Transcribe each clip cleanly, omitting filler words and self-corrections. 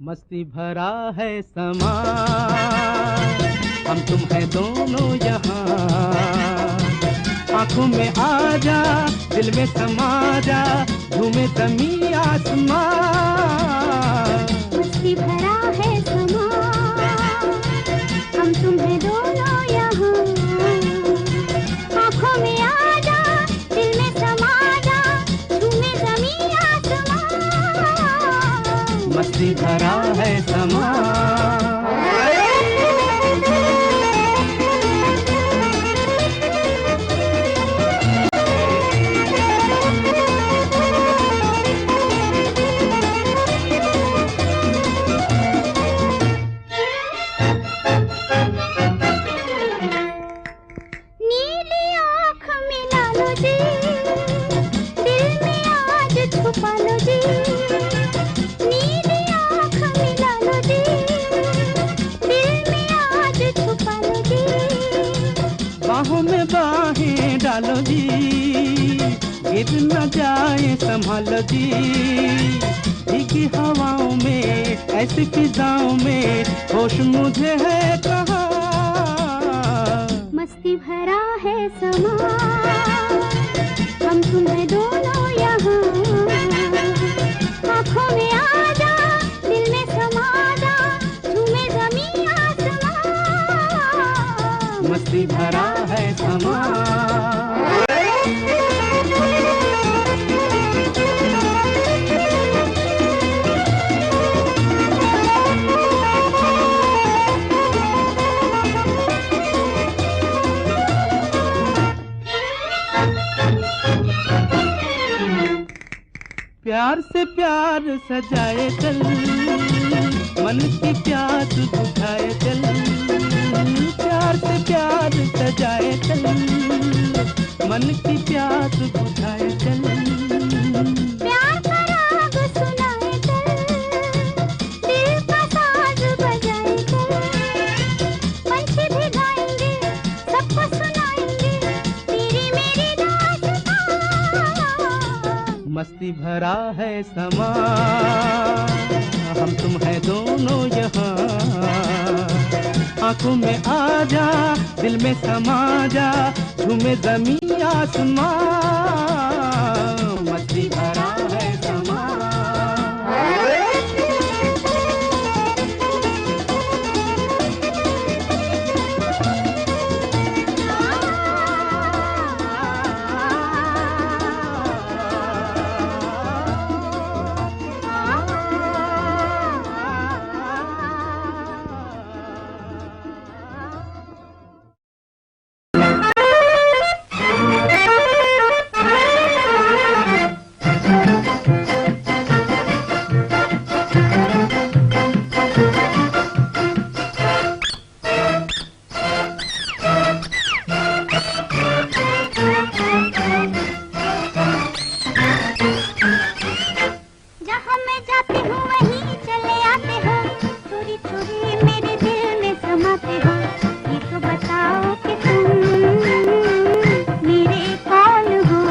मस्ती भरा है समा, हम तुम है दोनों यहाँ। आंखों में आ जा, दिल में समा जा, झूमे ज़मीं आसमां। मस्ती भरा है समा, हम तुम है दोनों यहाँ। आंखों में आ जा, दिल में समा जा, झूमे ज़मीं आसमां। मस्ती भरा है समा। नीली आँख मिला लो जी, दिल में आज छुपा लो जी। नीली आँख मिला लो जी, दिल में आज छुपा लो जी। बाहों में बाहें डालो जी, गिर न जाए संभालो जी। भीगी हवाओं में, ऐसी फिजाओं में, होश मुझे है कहाँ। मस्ती भरा है समा, हम तुम है दोनों यहाँ। आँखों में आ जा, दिल में समा जा, झूमे ज़मीं आसमां। मस्ती भरा है समा। प्यार से प्यार सजाए चल, मन की प्यास बुझाए चल। प्यार से प्यार सजाए चल, मन की प्यास बुझाए चल। प्यार का राग सुनाए चल, दिल का साज बजाए चल। पंछी भी गाएंगे, सबको सुनाएंगे, तेरी मेरी दास्तां। मस्ती भरा है समा, हम तुम है दोनों यहाँ। आंखों में आ जा, दिल में समा जा, झूमे ज़मीं आसमां। मस्ती भरा है समा। जहाँ मैं जाती हूँ वहीं चले आते हो, चोरी चोरी मेरे दिल में समाते हो। ये तो बताओ कि तुम मेरे कौन हो।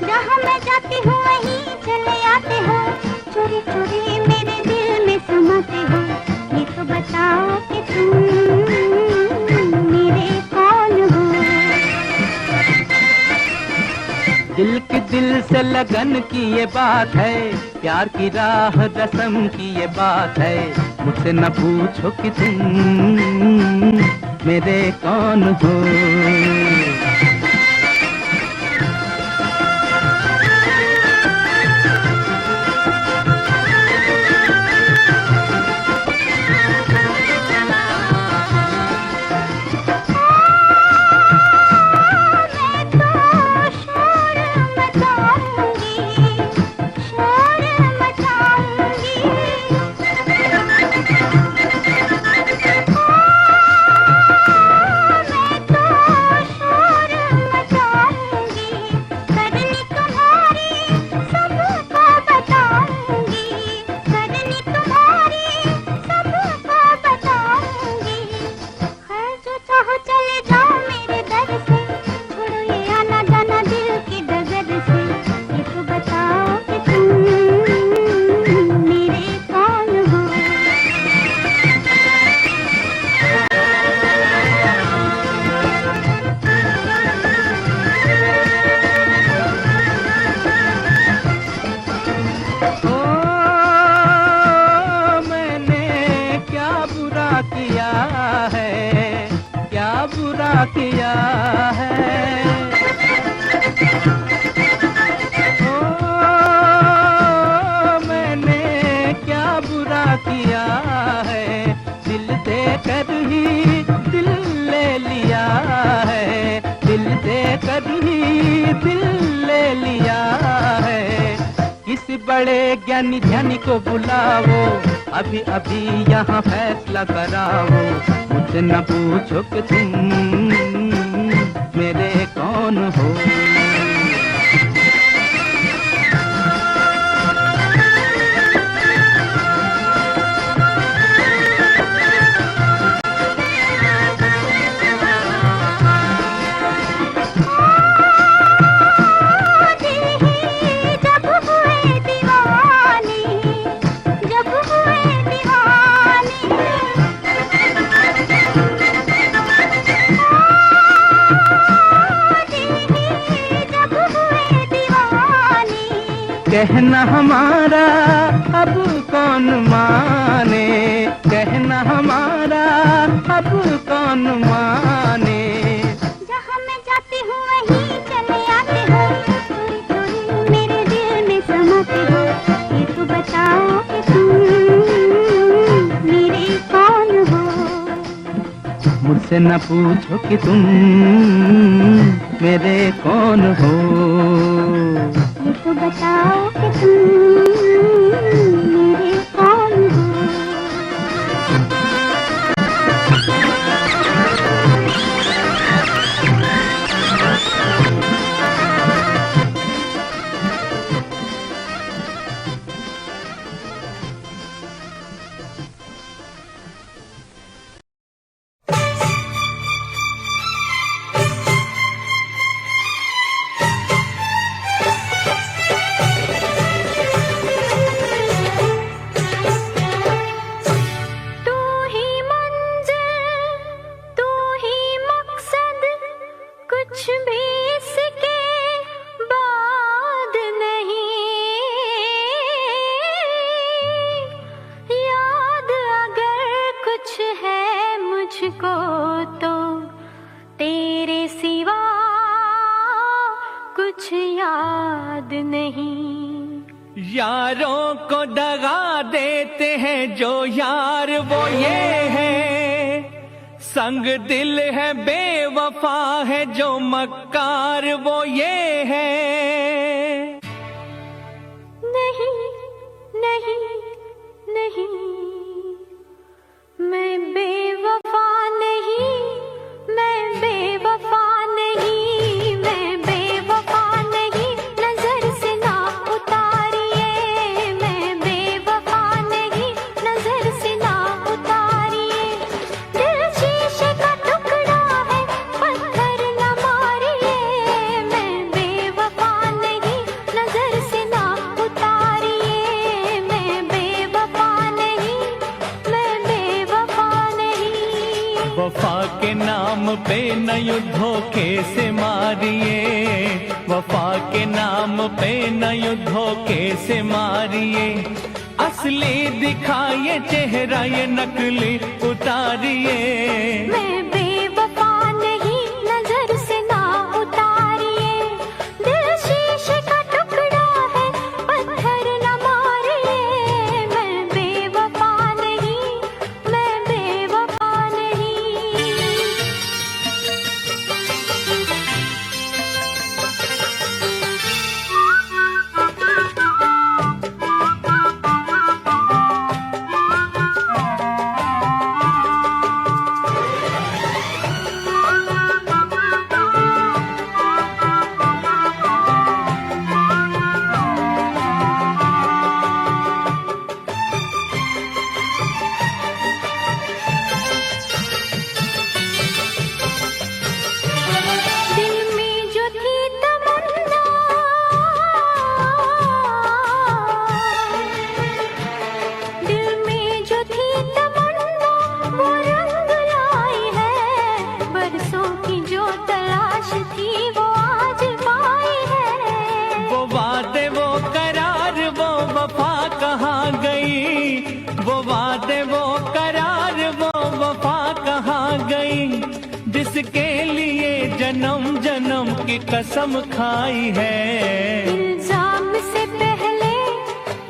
जहाँ मैं जाती हूँ वहीं चले आते हो, चोरी चोरी मेरे दिल में समाते हो। ये तो बताओ कि तुम मेरे कौन हो। दिल के दिल से लगन की ये बात है, प्यार की राह रस्म की ये बात है। मुझसे न पूछो कि तुम मेरे कौन हो। है। ओ मैंने क्या बुरा किया है, दिल दे कर ही दिल ले लिया है, दिल दे कर ही दिल ले लिया है। किसी बड़े ज्ञानी ध्यानी को बुलाओ, अभी अभी यहाँ फैसला कराओ। मुझसे न पूछो कि तुम मेरे कौन हो। कहना हमारा अब कौन माने, कहना हमारा अब कौन माने। जहाँ मैं जाती हूँ वहीं चले आते हो, चोरी चोरी मेरे दिल में समाते हो। ये तो बताओ कि तुम मेरे कौन हो। मुझसे न पूछो कि तुम मेरे कौन हो। ये तो बताओ कि तुम मेरे कौन हो। यारों को दगा देते हैं जो यार वो ये है, संग दिल है बेवफा है जो मक्कार वो ये है। नहीं नहीं नहीं, मैं बेवफा नहीं, मैं बेवफा नहीं, मैं बेवफा नहीं, नजर से ना उतारिए। मैं बेवफा नहीं, नजर से ना उतारिए। दिल शीशे का टुकड़ा है, पत्थर न मारिए। मैं बेवफा नहीं, नजर से ना उतारिए। मैं बेवफा नहीं, मैं बेवफा नहीं। वफा के नाम पे न धोखे से मारिए, वफा के नाम पे न धोखे से मारिए। असली दिखाइए चेहरा ये नकली उतारिए। मैं बेवफा नहीं, नजर से ना उतारिए। दिल शीशे का टुकड़ा है, पत्थर न मारिए। मैं बेवफा नहीं, मैं बेवफा नहीं। जन्म जन्म की कसम खाई है। इल्जाम से पहले,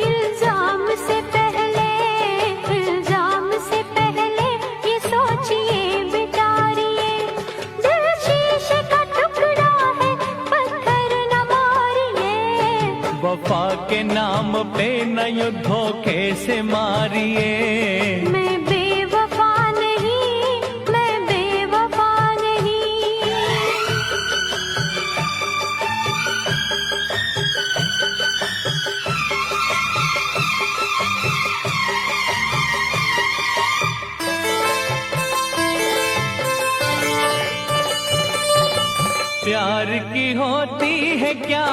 इल्जाम से पहले, इल्जाम से पहले ये सोचिए बिचारिए, दिल शीशे का टुकड़ा है, पत्थर न मारिए। वफा के नाम पे न धोखे से मारिए। मैं बेवफा नहीं, मैं बेवफा नहीं। प्यार की होती है क्या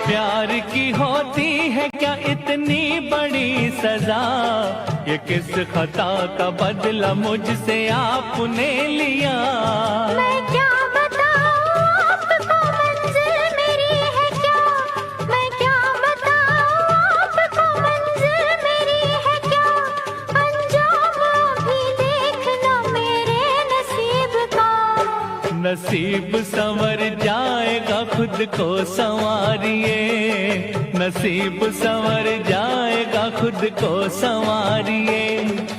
प्यार की होती है क्या इतनी बड़ी सजा, ये किस खता का बदला मुझसे आपने लिया। मैं क्या बताऊं आपको मंजिल मेरी है क्या, मैं क्या बताऊं आपको मंजिल मेरी है क्या, अंजाम भी देखना मेरे नसीब का। नसीब संवर जाएगा खुद को संवारिए, नसीब संवर जाएगा खुद को संवारिए।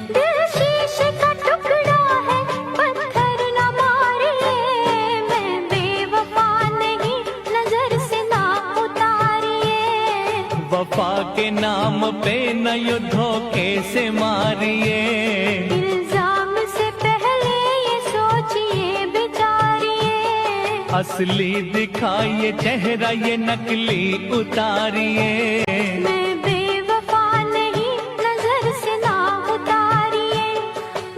दिल शीशे का टुकड़ा है, पत्थर न मारिए। मैं बेवफा नहीं, नजर से ना उतारिए। वफा के नाम पे न धोखे से मारिए। इल्जाम से पहले ये सोचिए बिचारिए, असली दिखाइए चेहरा ये नकली उतारिए। मैं बेवफा नहीं, नजर से ना उतारिए।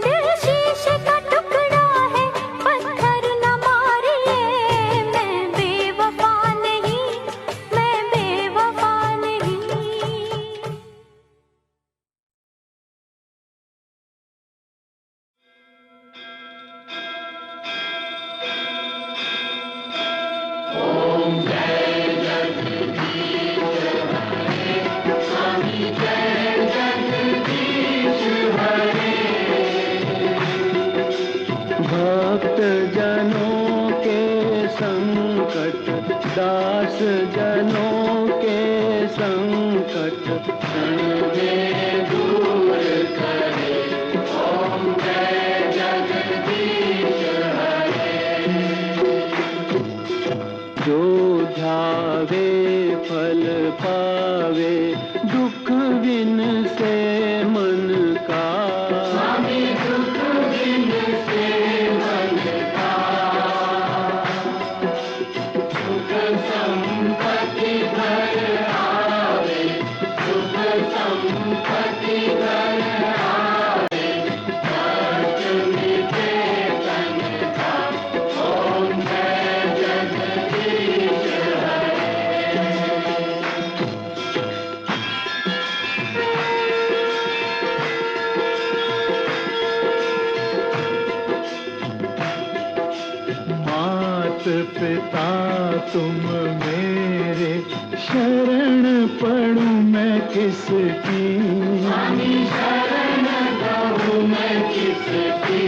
दिल शीशे का टुकड़ा है, पत्थर न मारिए। मैं बेवफा नहीं, मैं बेवफा नहीं। भक्त जनों के संकट, दास जनों के संकट क्षण में दूर करे। ओम जय जगदीश हरे। जो ध्यावे फल पावे, दुख बिन से मन का। स्वामी दुख बिन से मन का। सुख संपत्ति घर आवे, सुख संपत्ति घर आवे, कष्ट मिटे तन का। ओम जय जगदीश हरे। मात पिता तुम मेरे, शरण पढ़ूं मैं किसकी। शरण गहूँ मैं किसकी।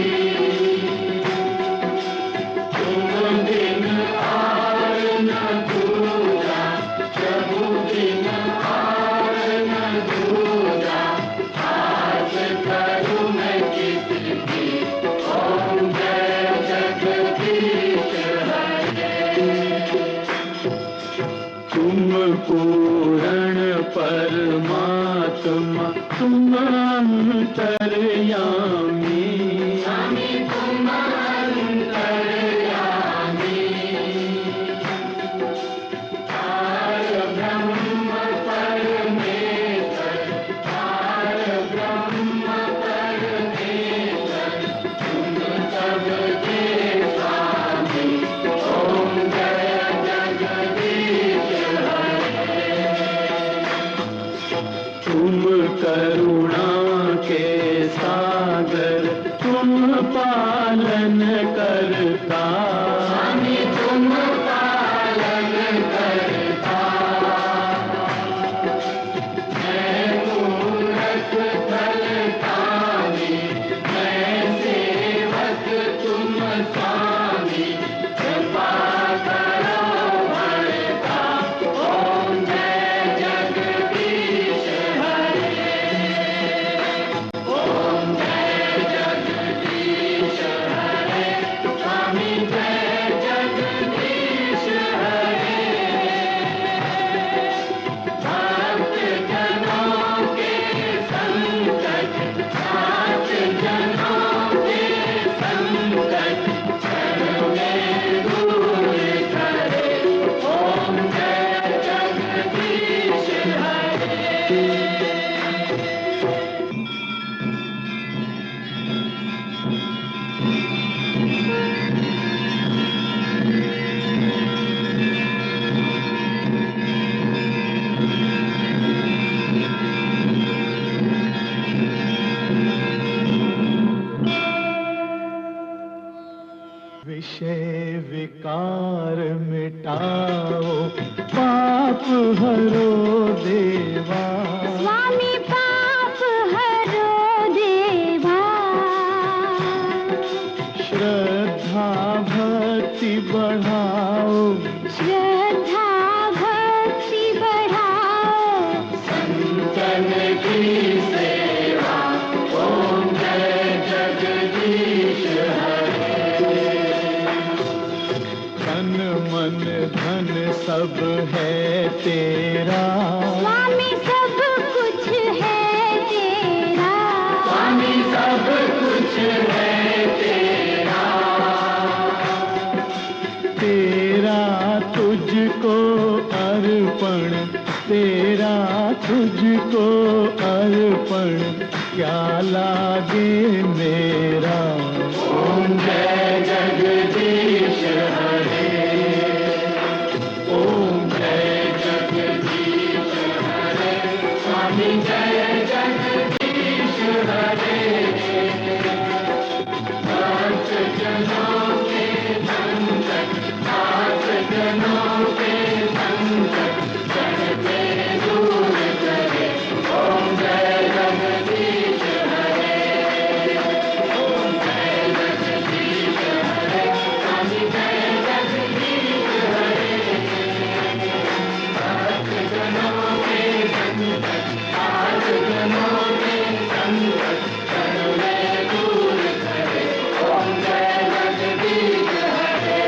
तुम बिन आर न दूजा, प्रभु बिन आर न दूजा, आस करूँ मैं किसकी। ओम जय जगदीश हरे। तुम पूर्ण परमात्मा, तुम अंतर्यामी। तुम अंतर्यामी। पार ब्रह्म परमेश्वर, पार ब्रह्म परमेश्वर, तुम सबके स्वामी। ओम जय जगदीश हरे। तुम करुणा के सागर, तुम पालन करता। तुम पालन करता। मैं मूरत फल खाने, विषय विकार मिटाओ, पाप हरो देवा। स्वामी पाप हरो देवा। श्रद्धा भक्ति बढ़ाओ, श्रद्धा भक्ति बढ़ाओ। संतन की सेवा, ओम जय जगदीश हरे। तन मन धन सब है तेरा, स्वामी सब कुछ है तेरा। स्वामी सब कुछ है तेरा। तेरा तुझको अर्पण, तेरा तुझको अर्पण, क्या लागे मेरा। ओम जय जगदीश हरे, ओम जय जगदीश हरे, स्वामी जय जगदीश हरे। सात जनों के संकट, सात जनों के संकट, जग पे दूर करे। ओम जय जगदीश हरे, ओम जय जगदीश हरे, स्वामी जय जगदीश हरे। सात जनों के संकट, सात जनों के संकट, जग पे दूर करे। ओम जय जगदीश हरे।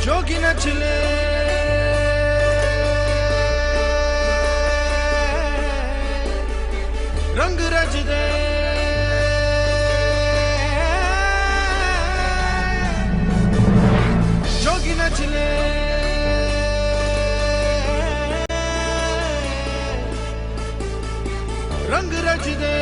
जोगी नचले रंग रच दे, जोगी नचले रंग रच दे।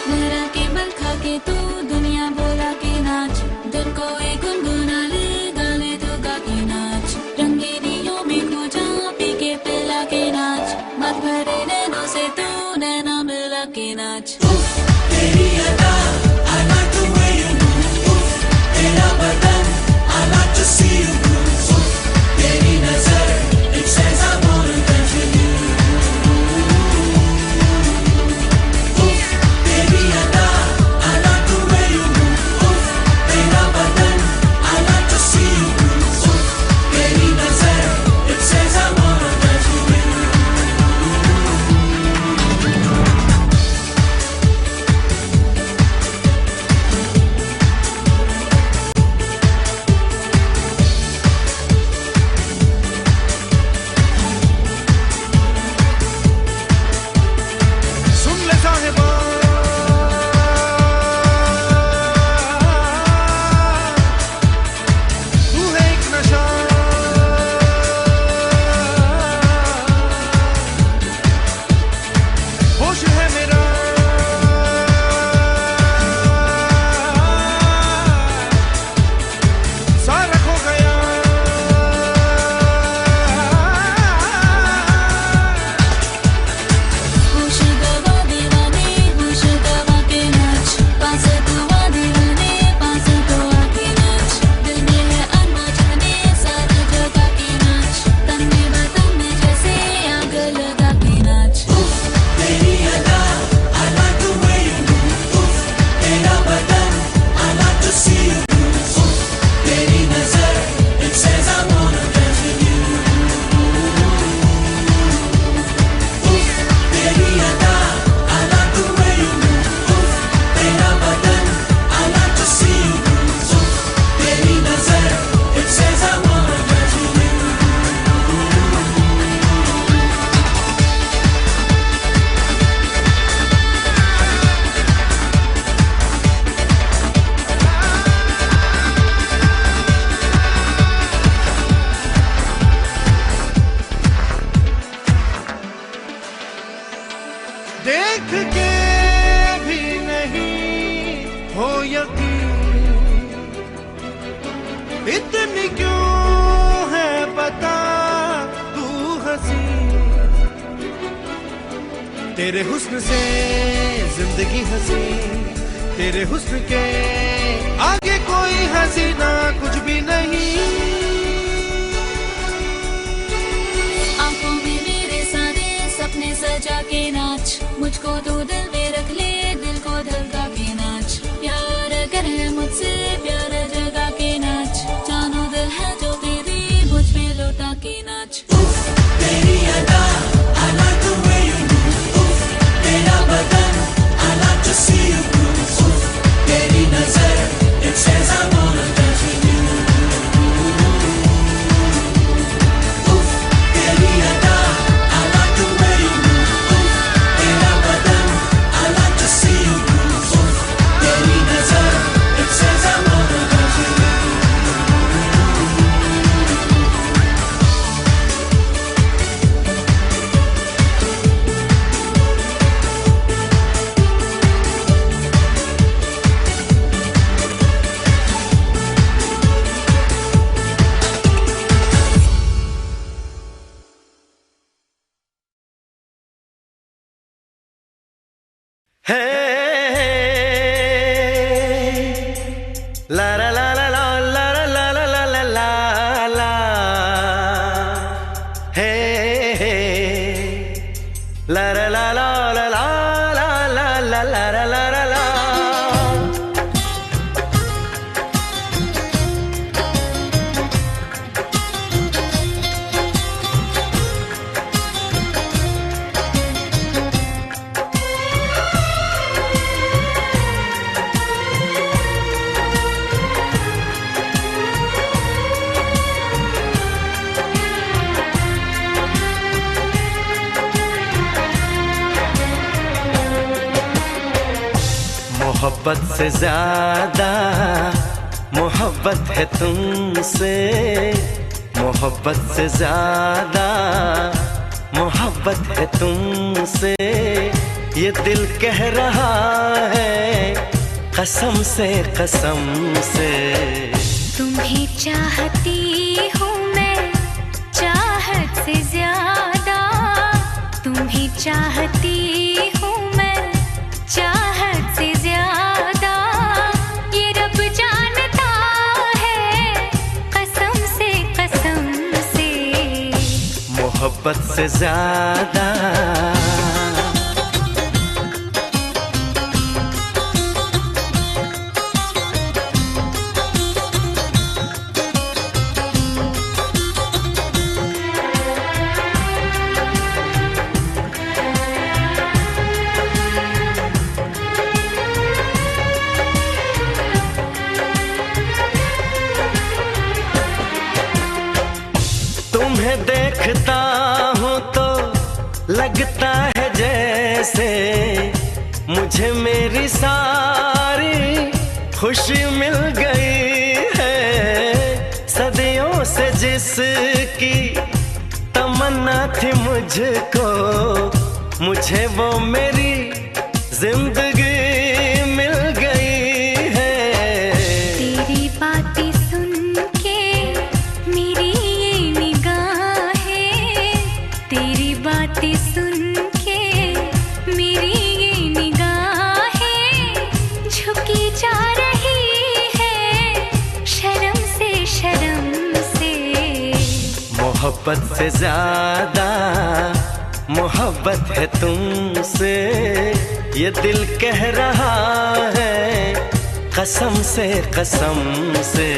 लहरा के बल खा के तू दुनिया बोला के नाच, दिल को एक गुनगुना ले गाने तो गा के नाच। रंगीनियों में खो जा पी के पिला के नाच, मत भरे नैनों से तू नैना मिला के नाच। तेरी अदा, I like the way you move, तेरा बदन, I like to see you move, तेरी नजर, it says I wanna dance with you। तेरी अदा, I like the way you move, तेरा बदन, I like to see you move, तेरी नजर, it says I wanna dance with you। देख के भी नहीं हो यकीन, इतनी क्यों है बता तू हंसी। तेरे हुस्न से जिंदगी हंसी, तेरे हुस्न के आगे कोई हसीना कुछ भी नहीं। आंखों में मेरे सारे सपने सजा के नाच, मुझको तो दिल में रख ले, दिल को धड़का के नाच। प्यार करे मुझसे प्यार जगा के नाच, जानो दिल है जो तेरी मुझ पे लौटा के नाच। तेरी अदा I like the way you move, तेरा बदन I like to see you move, तेरी नजर it says I wanna dance with you। तेरी अदा I like the way you move, तेरा बदन I like to see you move, तेरी नजर it says I wanna dance with you। La la la la la la la la la la la la, hey hey, la la la la la la la la la la la la la। मोहब्बत से ज्यादा मोहब्बत है तुमसे, मोहब्बत से ज्यादा मोहब्बत है तुमसे, ये दिल कह रहा है कसम से कसम से। तुम्हें चाहती हूँ मैं चाहत से ज्यादा, तुम्हें चाहती हूँ मैं चाहत से ज्यादा, ये रब जानता है कसम से मोहब्बत से ज्यादा। तुम्हें देखता हूँ तो लगता है जैसे मुझे मेरी सारी खुशी मिल गई है। सदियों से जिसकी तमन्ना थी मुझको, मुझे वो मेरी जिंदगी मिल गई है। तेरी बातें सुन के मेरी ये निगाहें, तेरी बातें सुन के मेरी ये निगाहें झुकी जा रही है शर्म से। मोहब्बत से ज्यादा मोहब्बत है तुमसे, ये दिल कह रहा है कसम से कसम से।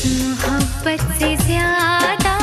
मोहब्बत से ज्यादा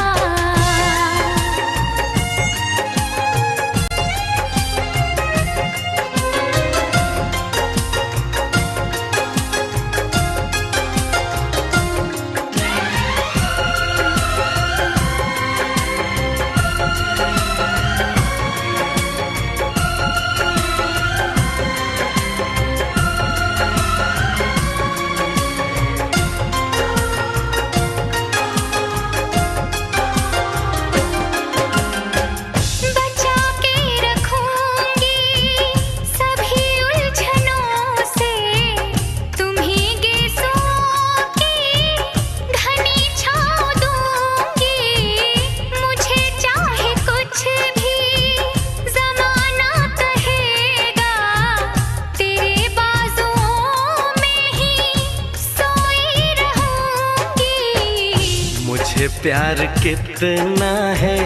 प्यार कितना है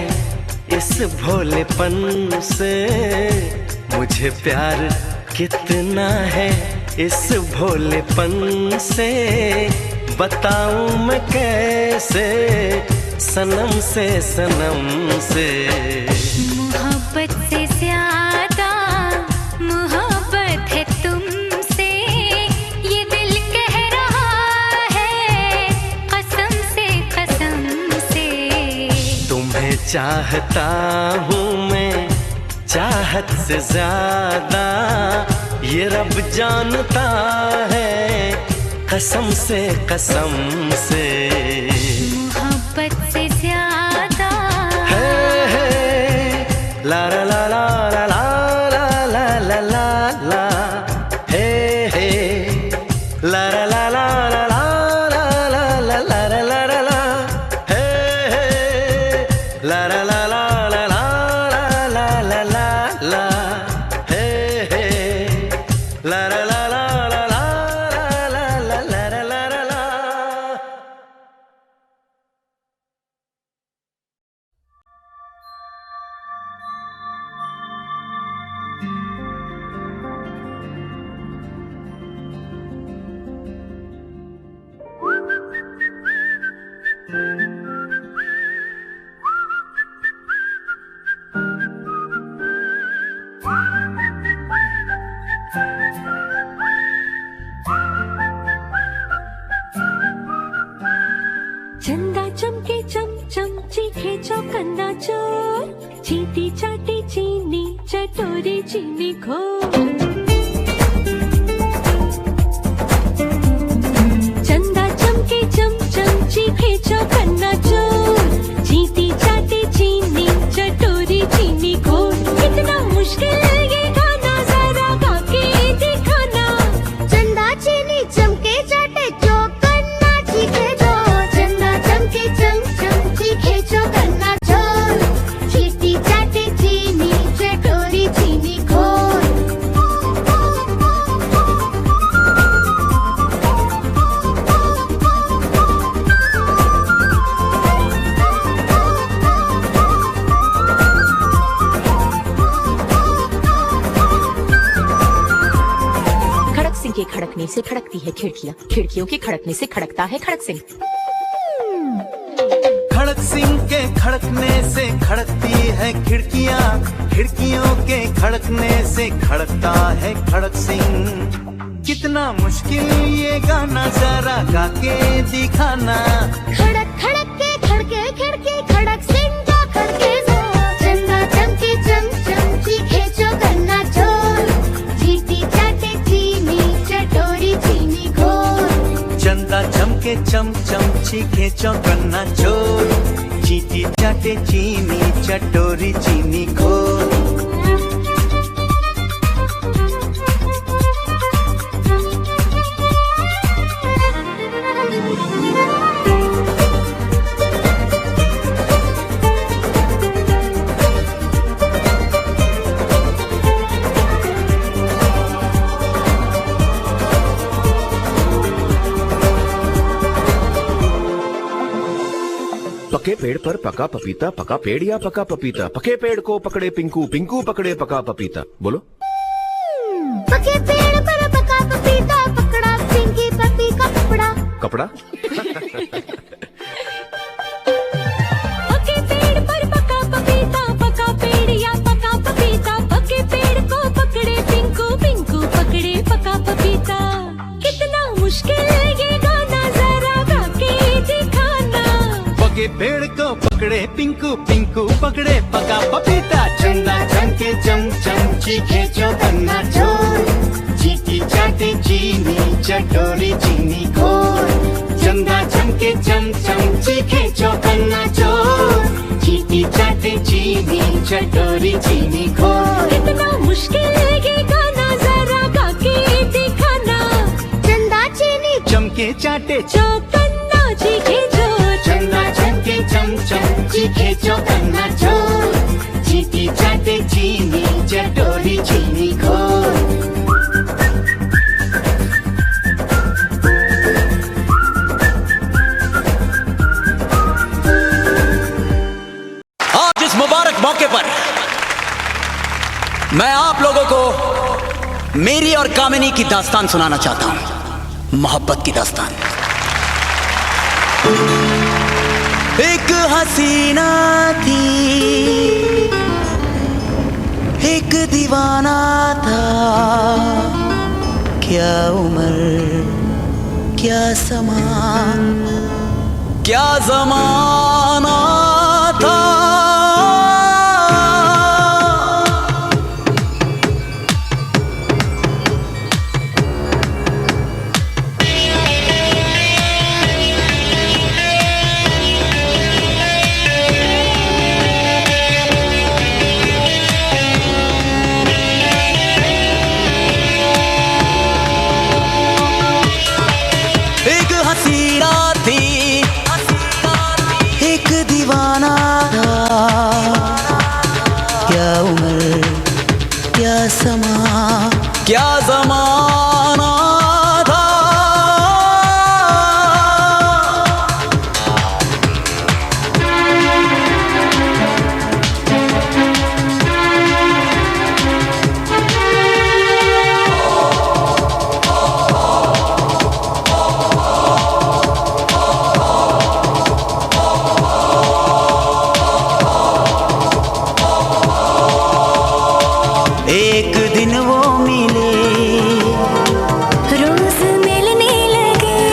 इस भोलेपन से, मुझे प्यार कितना है इस भोलेपन से, बताऊं मैं कैसे सनम से सनम से। मोहब्बत से ज्यादा मोहब्बत है तुमसे, ये दिल कह रहा है कसम से कसम से। तुम्हें चाहता हूँ मैं चाहत से ज्यादा, ये रब जानता है कसम से कसम से। मोहब्बत से ज्यादा ला ला ला ला ला ला ला ला ला ला हे हे ला ला ला ला ला ला ला ला ला ला ला ला ला हे हे ला ला ला ला ला ला ला ला ला ला हे हे ला ला ला ला ला ला ला ला ला ला ला। चंदा चमके चम चम चीखे चौकन्ना चोर, चीटी चाटी चीनी चटोरी चीनी घोर। चंदा चमके चम चम चीखे चौकन्ना चोर, चीटी चाटी चीनी चटोरी चीनी घोर। कितना मुश्किल ये गाना जरा गा के दिखाना। चंदा चीनी चमके चाटे चौकन्ना चीखे जो, चंदा चमके चम चम चीखे चौकन्ना चोर, चीटी चाटे चीनी चटोरी चीनी घोर। खड़क सिंह के खड़कने से खड़कती है खिड़कियां, खिड़कियों के खड़कने से खड़कता है खड़क सिंह। खड़क सिंह के खड़कने से खड़कती है खिड़कियां, खिड़कियों के खड़कने से खड़कता है खड़क सिंह। कितना मुश्किल ये गाना जरा गा के दिखाना। खड़क खड़क के खड़के खिड़की खड़क सिंह का खड़के जोर, चंदा चमके चम चम चीखे चौकन्ना चोर, चीटी चाटे चीनी चटोरी चीनी घोर। चंदा चमके चम चम चीखे चौकन्ना चोर, चीटी चाटे चीनी चटोरी चीनी घोर। पके पेड़ पर पका पपीता, पका पेड़ या पका पपीता, पके पेड़ को पकड़े पिंकू, पिंकू पकड़े पका पपीता। बोलो। पके पेड़ पर पका पपीता, पकड़ा पिंकी पपी का कपड़ा। कपड़ा। पके पेड़ पर पका पपीता, पका पेड़ या पका पपीता, पके पेड़ को पकड़े पिंकू, पिंकू पकड़े पका पपीता। कितना मुश्किल ये गाना जरा गा के दिखाना। पके पेड़ को पकड़े पिंकू, पिंकू पकड़े पका पपीता। चंदा चमके चम चम चीखे चौकन्ना चोर, चीटी चाटे चीनी चटोरी चीनी घोर। चंदा चमके चम चम चीखे चौकन्ना चोर, चीटी चाटे चीनी चटोरी चीनी घोर। कितना मुश्किल ये गाना जरा गा के दिखाना। चंदा चीनी चमके चाटे चौकन्ना चीखे चोर, चंदा चमके चम चम चीखे चौकन्ना चोर, चीटी चाटे चीनी चटोरी चीनी घोर। मैं आप लोगों को मेरी और कामिनी की दास्तान सुनाना चाहता हूं, मोहब्बत की दास्तान। एक हसीना थी, एक दीवाना था, क्या उम्र क्या समा क्या ज़माना था। एक हसीना थी, एक दीवाना था, क्या उम्र क्या समा क्या ज़माना था। एक दिन वो मिले, रोज मिलने लगे,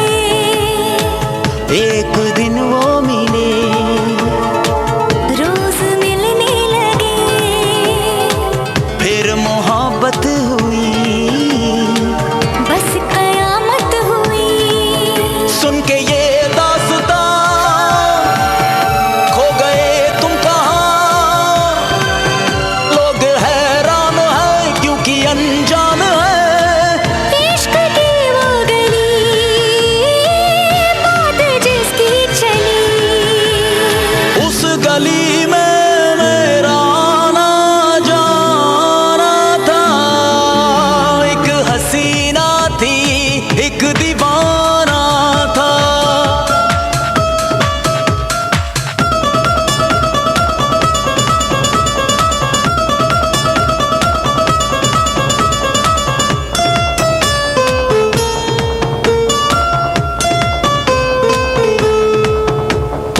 एक दिन वो मिले, रोज मिलने लगे, फिर मोहब्बत हुई, बस कयामत हुई। सुन के ये दास्तां खो गए तुम कहाँ, लोग हैरान है क्योंकि अनजान है। इश्क की वो गली, बात जिसकी चली, उस गली में मेरा आना जाना था। एक हसीना थी, एक दीवाना था।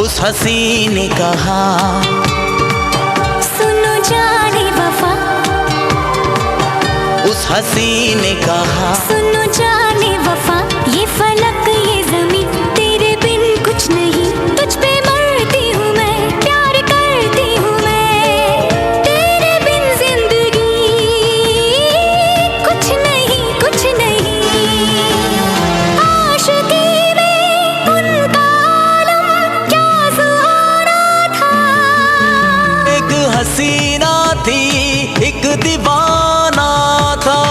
उस हसी ने कहा, सुनो जाने वफा, उस हसी ने कहा, सुनो जाने वफा, ये फलक ये ज़मीं तेरे बिन कुछ नहीं, तुझ पे मरती हूँ मैं, प्यार करती हूँ मैं, तेरे बिन जिंदगी कुछ नहीं कुछ नहीं। आशिकी में उनका आलम क्या सुहाना था। एक हसीना थी, एक दीवाना था।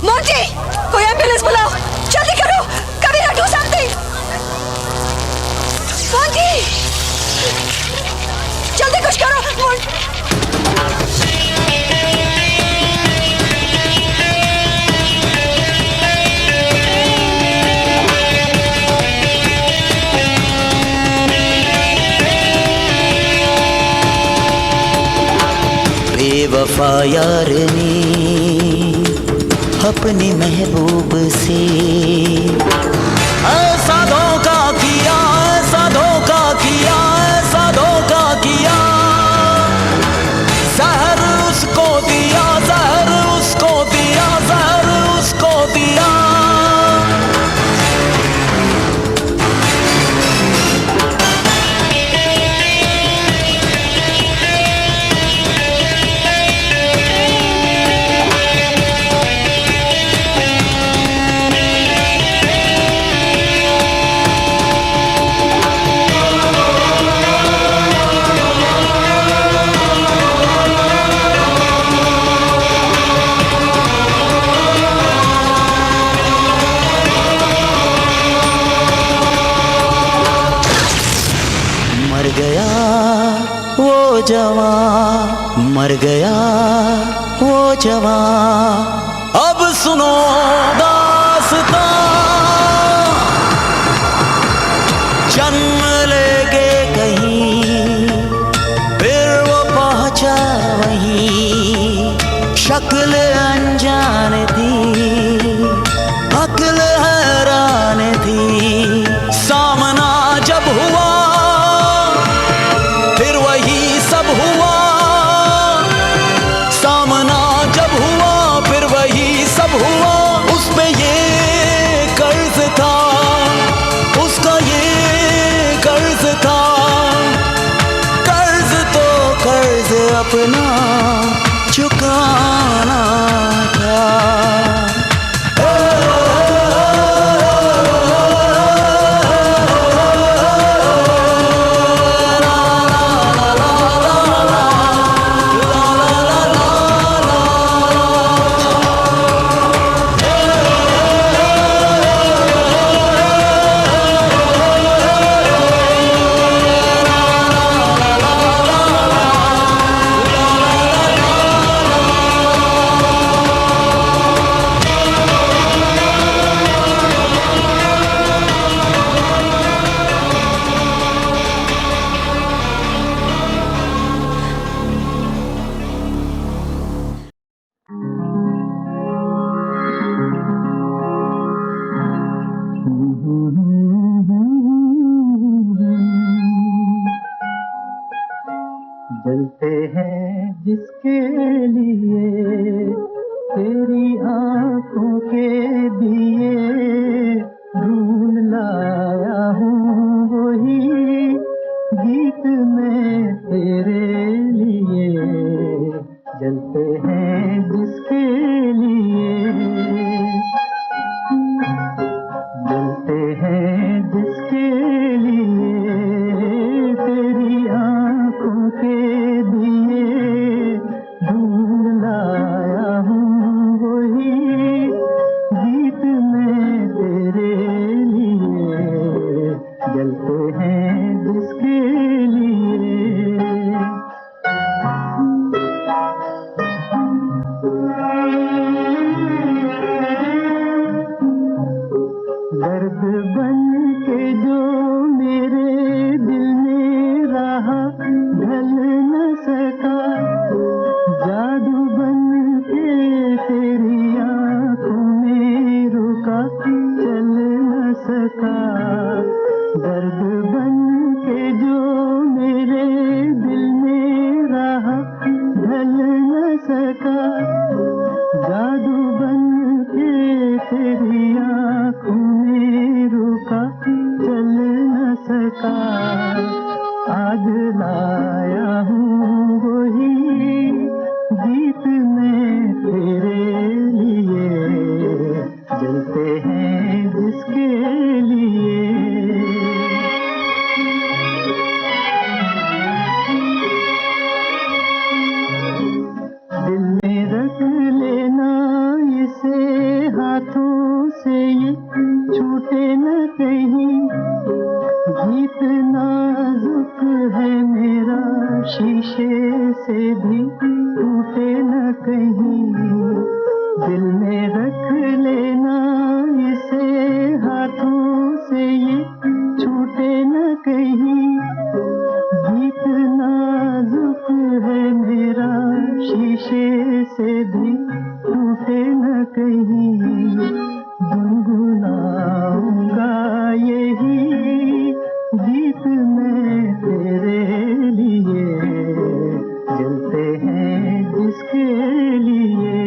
मोंटी, कोई एम्बुलेंस बुलाओ, जल्दी करो, कबीरा डू समथिंग। मोंटी, जल्दी कुछ करो। बेवफा यार ने अपने महबूब से ऐसा धोखा किया, ऐसा धोखा किया, ऐसा धोखा किया। जहर उसको दिया, जहर उसको दिया, जहर उसको दिया। मर गया वो जवान मर गया वो जवान। अब सुनो दास्तां जन्म लेके कहीं फिर वो पहुंचा वहीं। शक्ल अनजान थी अक्ल हैरान थी। सामना जब हुआ फिर वही सब हुआ। सामना जब हुआ फिर वही सब हुआ। उस पे ये कर्ज था उसका ये कर्ज था। कर्ज तो कर्ज अपना चुकाना था। जलते हैं जिसके लिए तेरी आंखों के दिए ढूंढ लाया हूँ वही गीत में तेरे लिए। जलते हैं जिसके लिए जलते हैं जिसके लिए तेरी आंखों के दिए ढूंढ लाया हूँ वही गीत में तेरे लिए। जलते हैं जिसके लिए दर्द बन के जो मेरे दिल में रहा ढल न सका। जादू बन के तेरी आंखों में रुका चल न सका। दर्द बन के जो मेरे दिल में रहा ढल न सका। जादू बन के तेरी आंखों में रुका चल न सका। आज लाया हूँ वही गीत में तेरे लिए। जलते हैं जिसके लिए दिल में रख लेना इसे हाथों से ये छूटे न कहीं। गीत नाजुक है मेरा शीशे से भी टूटे न कहीं। दिल में रख लेना इसे हाथों से ये छूटे न कहीं। गीत नाजुक है मेरा शीशे से भी टूटे न कहीं। गुनगुनाऊंगा यही गीत में तेरे लिए। जलते हैं जिसके लिए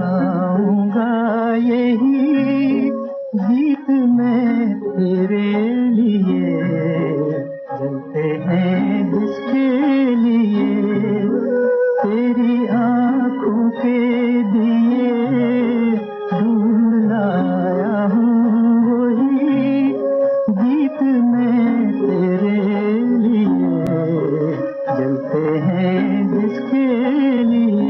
गाऊंगा यही गीत मैं तेरे लिए, जलते हैं जिसके लिए तेरी आंखों के दिए ढूंढ लाया हूँ वही गीत मैं तेरे लिए, जलते हैं जिसके लिए।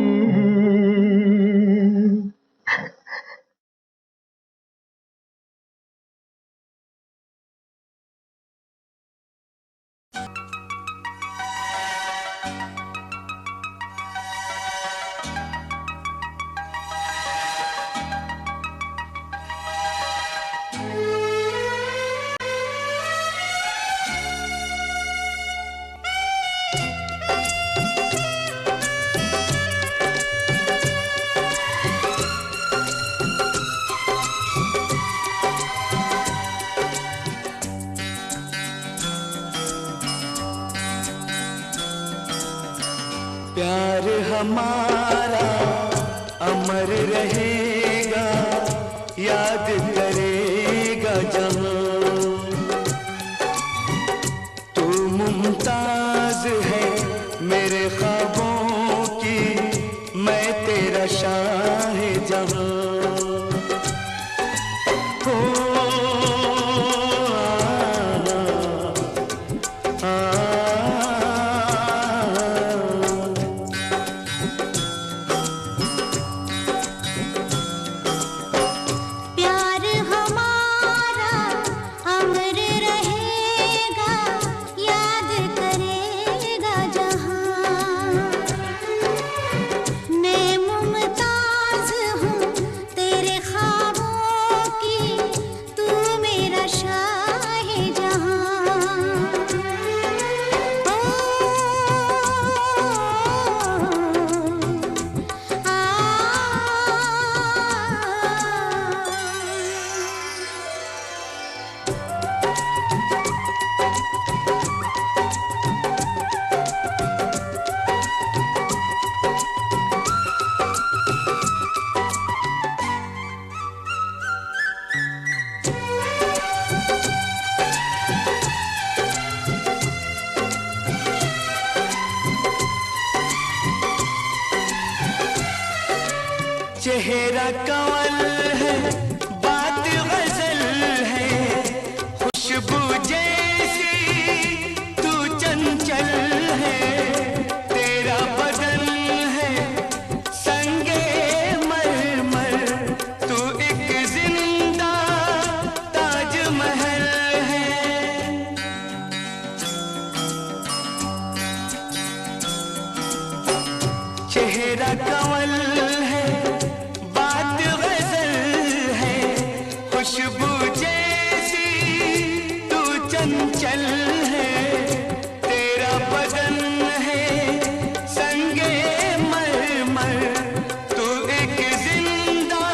प्यार हमारा अमर रहेगा, याद करेगा जहां। तू मुमताज है मेरे ख्वाबों की, मैं तेरा शाहजहां। प्यार हमारा अमर रहेगा, याद करेगा जहां। मैं मुमताज हूँ तेरे ख्वाबों की, तू मेरा शाहजहां। चेहरा कंवल है, बात गजल है, खुशबू जैसी तू चंचल है। तेरा बदन है संगे मरमर, तू एक जिंदा ताजमहल है। चेहरा कंवल है, बात गजल है, खुशबू जैसी तू चंचल है। तेरा बदन है संगे मरमर, तू एक जिंदा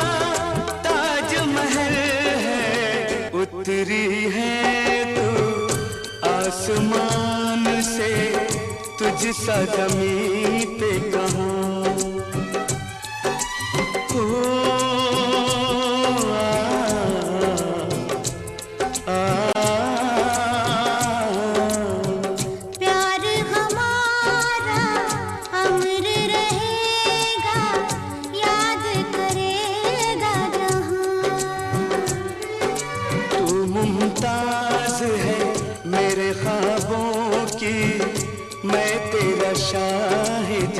ताजमहल है। उतरी है तू आसमान से, तुझसा ज़मीं पे कहाँ। प्यार हमारा अमर रहेगा, याद करेगा जहां। तू मुमताज है मेरे ख्वाबों की, मैं तेरा शाहिद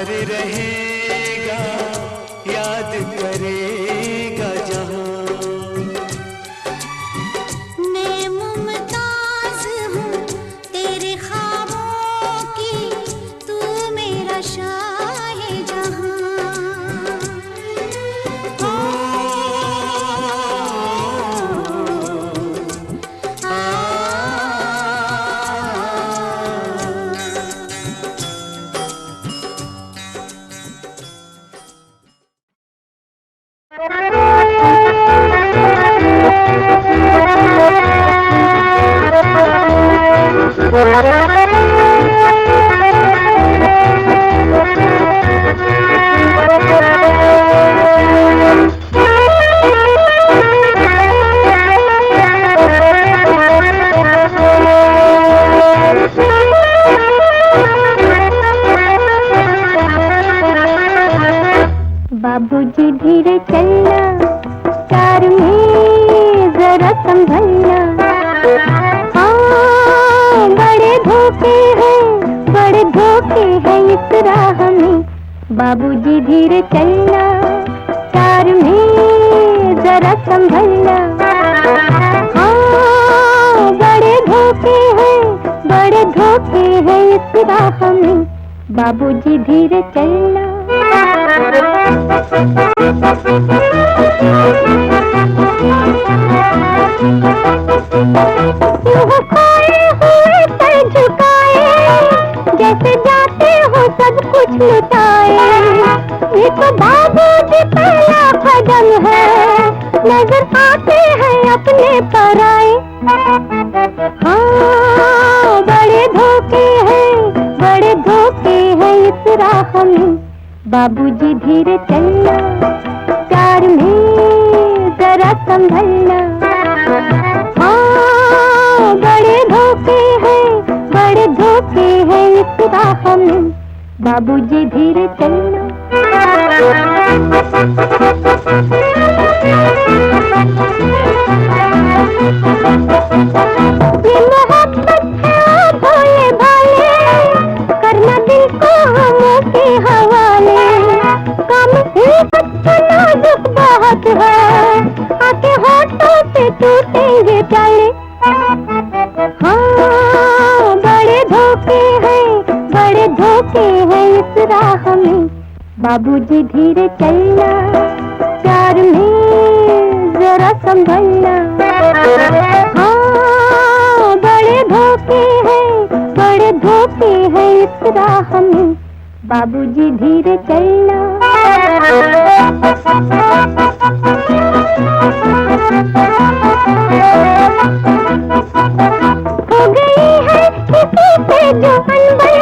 अमर रहेगा, याद करेगा जहां। मैं मुमताज हूँ तेरे ख्वाबों की, तू मेरा शाह-ए-जहां। बाबूजी धीरे चलना, कार में जरा संभलना। हाँ, बड़े धोखे हैं इस राह में। बाबूजी धीरे चलना, कार में जरा संभलना। हाँ, बड़े धोखे हैं इस राह में। बाबूजी धीरे चलना। खोए हुए सर झुकाए, जैसे जाते हो सब कुछ लुटाए। ये तो बाबूजी पहला कदम है, नजर आते हैं अपने पराए। हाँ, बड़े धोखे हैं इस राह में। बाबूजी धीरे चलना, कार में जरा संभलना। हाँ, बड़े धोखे हैं इस राह में। बाबूजी धीरे चलना। ये मोहब्बत है भोले भाले, करना दिल को हम के हवाले। कम नाजुक बहुत है, आके होठों से टूटेंगे प्याले। हाँ, बड़े धोखे हैं इस राह में। बाबूजी धीरे चलना, प्यार में जरा संभलना। हाँ, बड़े धोखे हैं इस राह में। बाबूजी धीरे चलना। हो गई है किसी से जो अनबन,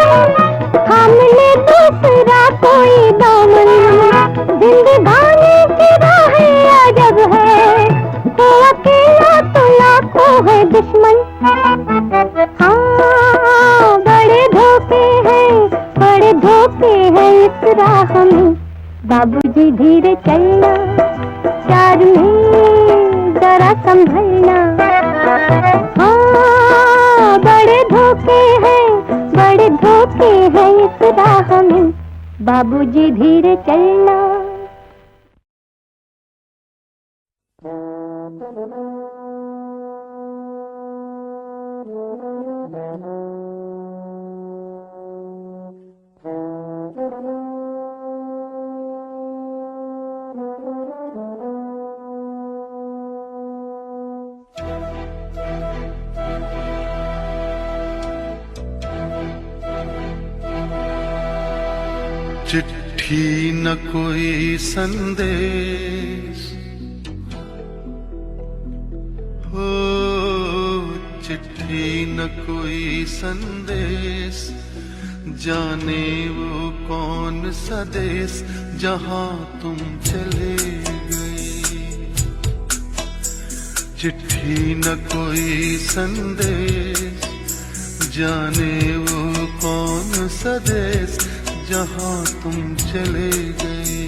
थाम ले दूसरा कोई दामन। जिंदगानी की राहें अजब है, तो अकेला तो लाखों है दुश्मन। हाँ, बड़े धोखे हैं इस राह में। बाबूजी धीरे चलना, प्यार में जरा संभलना। हाँ, बड़े धोखे हैं इस राह में। बाबूजी धीरे चलना। चिट्ठी न कोई संदेश, हो चिट्ठी न कोई संदेश, जाने वो कौन सा देश जहां तुम चले गए। चिट्ठी न कोई संदेश, जाने वो कौन सा देश जहां तुम चले गए।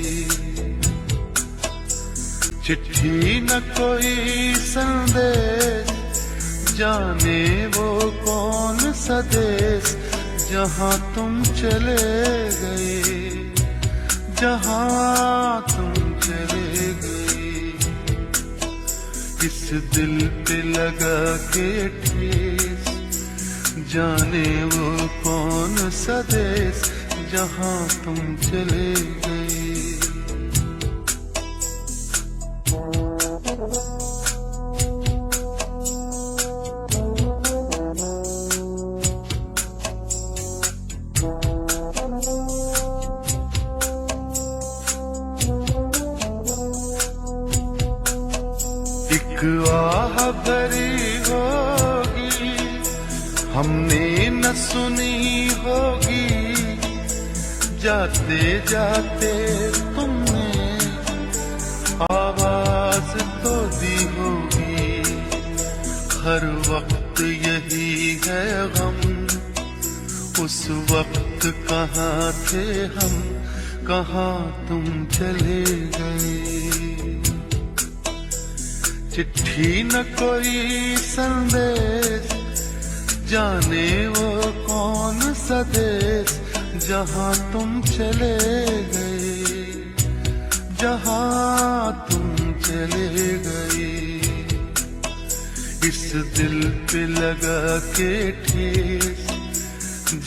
चिट्ठी न कोई संदेश, जाने वो कौन सा देश जहां तुम चले गए। जहां तुम चले गए, इस दिल पे लगा के ठेस, जाने वो कौन सा देश जहां तुम चले गए। आह भरी होगी हमने न सुनी होगी, जाते जाते तुमने आवाज तो दी होगी। हर वक्त यही है गम, उस वक्त कहाँ थे हम, कहाँ तुम चले गए। चिट्ठी न कोई संदेश, जाने वो कौन सा देश जहां तुम चले गए, जहां तुम चले गए। इस दिल पे लगा के ठेस,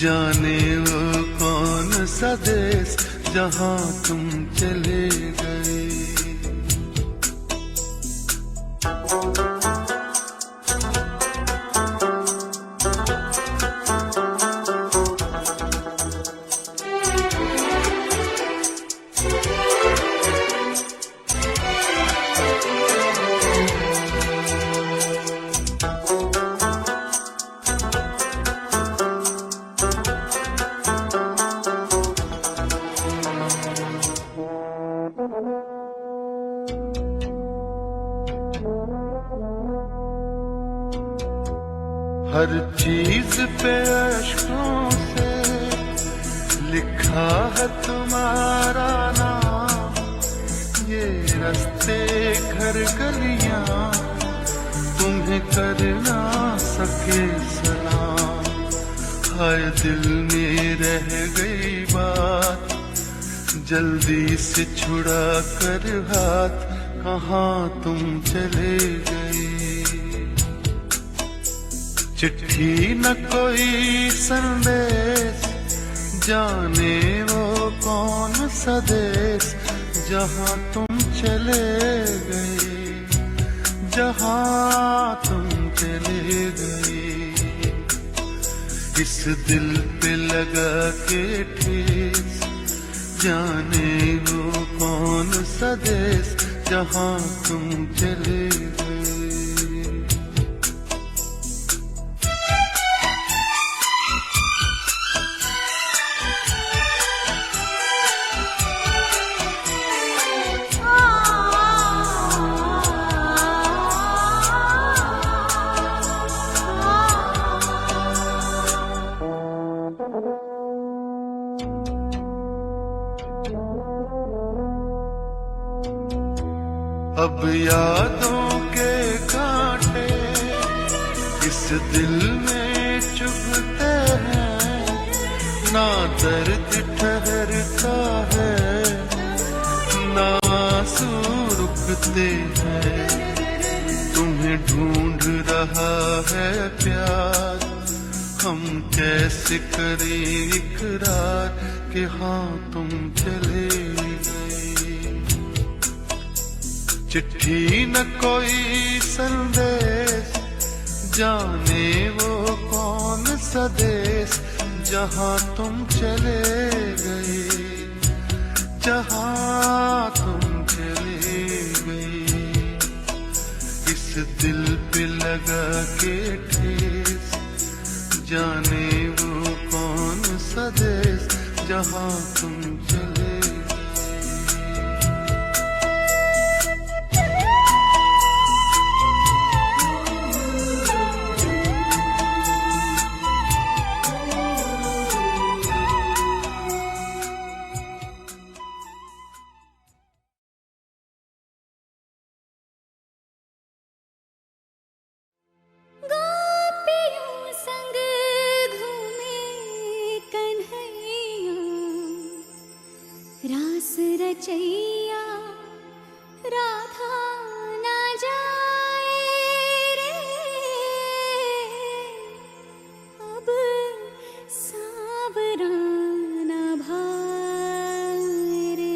जाने वो कौन सा देश जहां तुम चले गए। हर चीज पे अश्कों से लिखा है तुम्हारा नाम, ये रास्ते घर गलियां तुम्हें कर ना सके सलाम। हाय दिल में रह गई बात, जल्दी से छुड़ा कर हाथ, कहाँ तुम चले गए। चिट्ठी न कोई संदेश, जाने वो कौन सा देश जहां तुम चले गए, जहां तुम चले गए। इस दिल पे लगा के ठेस, जाने वो कौन सा देश जहां तुम चले गए। अब यादों के कांटे इस दिल में चुभते हैं, ना दर्द ठहरता है, ना आंसू रुकते हैं। तुम्हें ढूंढ रहा है प्यार, हम कैसे करें इकरार कि हाँ तुम चले गए। चिट्ठी न कोई संदेश, जाने वो कौन सा देश जहां तुम चले गए, जहां तुम चले गए। इस दिल पे लगा के ठेस, जाने वो कौन सा देश जहां तुम चले। रचैया राधा ना जाए रे अब सावरा ना भाए रे।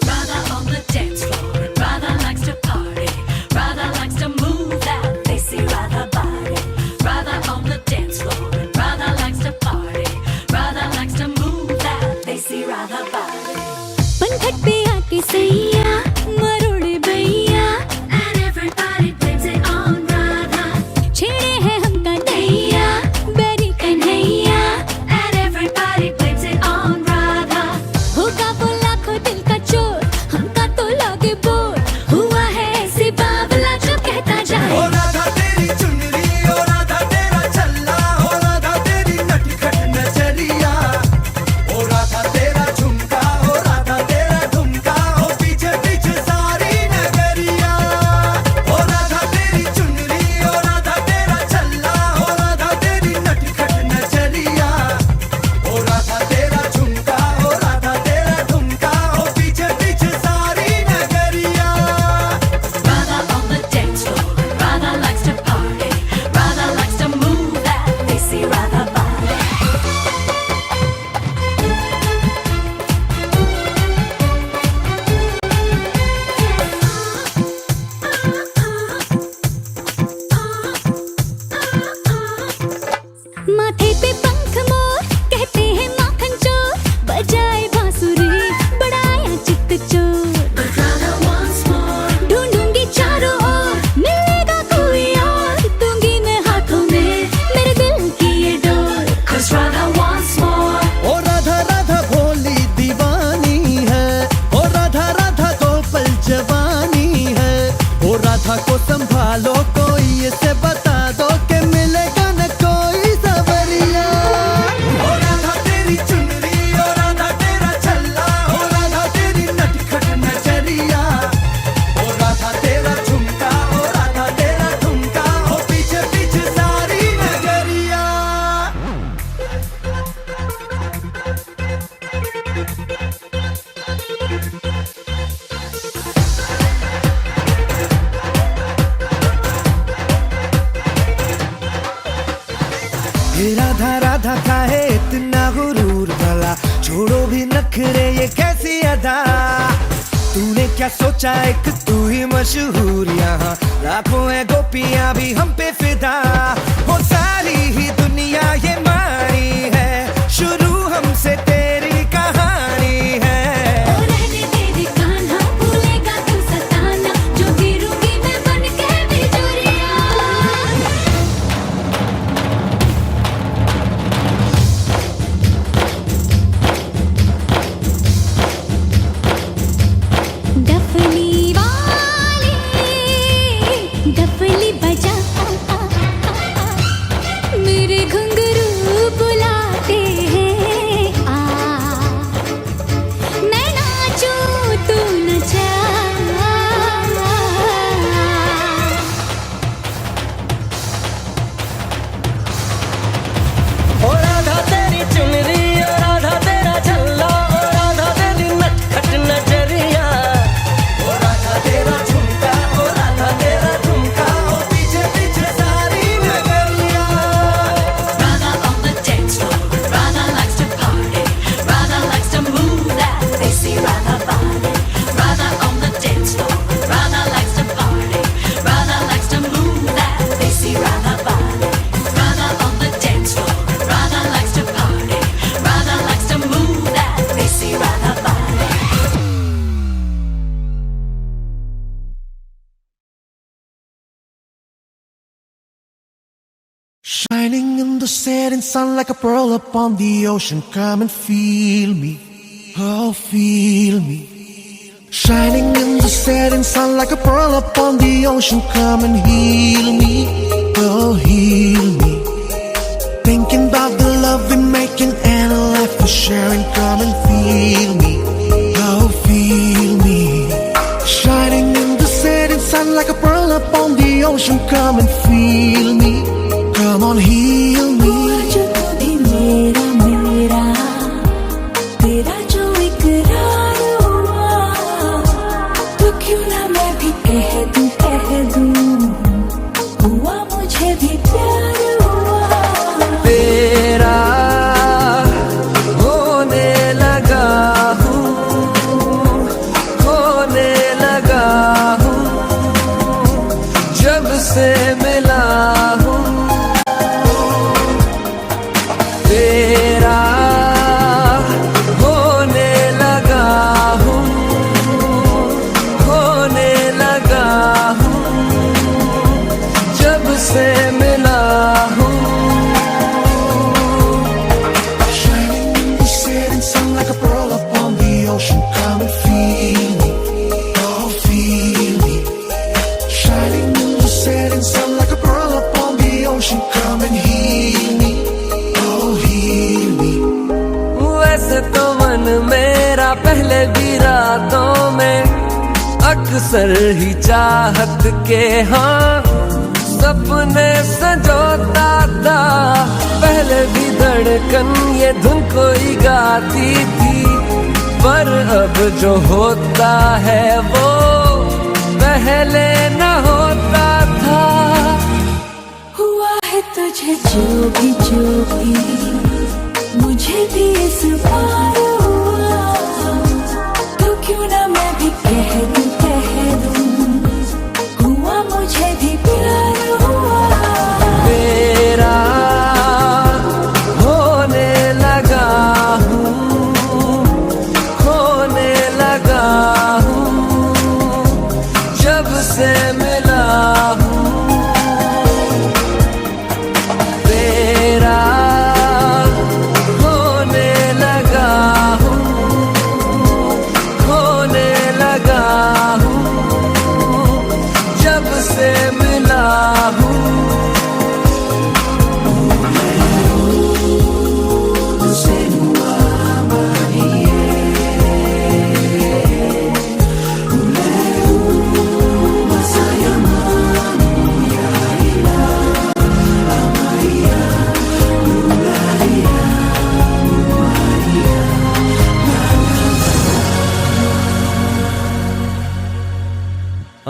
Radha on the dance floor, and Radha likes to party. Radha likes to move that lacy Radha body. Radha on the dance floor, and Radha likes to party. Radha likes to move that lacy Radha body. पनघट पे आके सैया मरोड़े भैया And everybody blames it on Radha. छेड़े हैं हमका नैया बैरी Kanhaiya And everybody blames it on Radha. होगा वो लाखों दिल का चोर हमका तो लागे बोर हुआ है ऐसे बावला जो कहता जाए। राधा तेरी चुनरी ओ राधा तेरा छल्ला ओ राधा तेरी नटखट नजरिया ओ राधा तेरा झुमका ओ राधा तेरा ठुमका ओ पीछे पीछे सारी नगरिया ओ राधा तेरी चुनरी ओ राधा तेरा छल्ला ओ राधा तेरी नटखट नजरिया ओ राधा तेरा झुमका ओ राधा तेरा ठुमका ओ पीछे पीछे सारी नगरिया। Radha on the dance floor, and Radha likes to party. Radha likes to move that lacy Radha body. माथे पे पंख मोर कहते हैं माखन चोर बजाए बांसुरी बड़ाया चित्त चोर। But Radha wants more. ढूंढूंगी चारों ओर मिलेगा कोई और दूंगी मैं हाथों में मेरे दिल की ये door. 'Cause Radha wants more. ओ राधा राधा भोली दीवानी है ओ राधा राधा को पल जवानी है ओ राधा को संभालो कोई इसे बता दो कि मिलेगा न कोई सवरिया। ओ राधा तेरी चुनरी ओ राधा तेरा छल्ला ओ राधा तेरी नटखट नजरिया ओ राधा तेरा झुमका ओ राधा तेरा ठुमका ओ पीछे पीछे सारी नगरिया। हे राधा राधा का है इतना गुरूर भला छोड़ो भी नखरे ये कैसी अदा तूने क्या सोचा एक तू ही मशहूर यहाँ लाखों है गोपियां भी हम पे फिदा वो सारी ही दुनिया ये मानी है शुरू हमसे तेरी कहानी है। ओ रहने तेरी कान्हा भूलेगा तू सताना जो गिरूंगी मैं बन के बिजुरिया। डफली वाले डफली बजा मेरे घुंघरू बुलाते हैं आ मैं नाचूं तू नचा। ओ राधा तेरी चुनरी ओ राधा तेरा छल्ला ओ राधा तेरी नटखट नजरिया ओ राधा तेरा झुमका ओ राधा तेरा ठुमका ओ पीछे पीछे सारी नगरिया। Radha on the dance floor, and Radha likes to party. Radha likes to move that lacy Radha body. Radha on the dance floor, and Radha likes to party. Radha likes to move that lacy Radha body. Radha on the dance floor, and Radha likes to party. Radha likes to move that lacy Radha body. Shining in the setting sun like a pearl upon the ocean. Come and feel me, oh feel me. Shining in the setting sun like a pearl upon the ocean. Come and heal me, oh heal me. Thinking about the love we're making and a life we're sharing. Come and feel me, oh feel ocean, come and feel me. Come on, heal me. जो तू भी मेरा मेरा, तेरा जो इकरार हुआ, तो क्यों ना मैं भी कह दूं हुआ मुझे भी प्यार हुआ। तेरा होने लगा हूँ, होने लगा हूँ, जब से मिला हूँ। तेरा होने लगा हूँ, होने लगा हूँ, जब से मिला हूँ। Shining in the setting sun like a pearl upon the ocean. Come and feel me, oh feel me. Shining in the setting sun like a pearl upon the ocean. Come and heal me, oh heal me. वैसे तो मन मेरा पहले भी रातों में अक्सर ही चाहत के हाँ सपने संजोता था। पहले भी धड़कन ये धुन कोई गाती थी, पर अब जो होता है वो पहले न होता था। हुआ है तुझे जो भी मुझे भी इस बार हुआ, तो क्यों ना मैं भी कह दूं हुआ मुझे भी प्यार हुआ। तेरा होने लगा हूँ, होने लगा हूँ, जब से मिला हूँ। तेरा होने लगा हूँ, होने लगा हूँ, जब से मिला हूँ।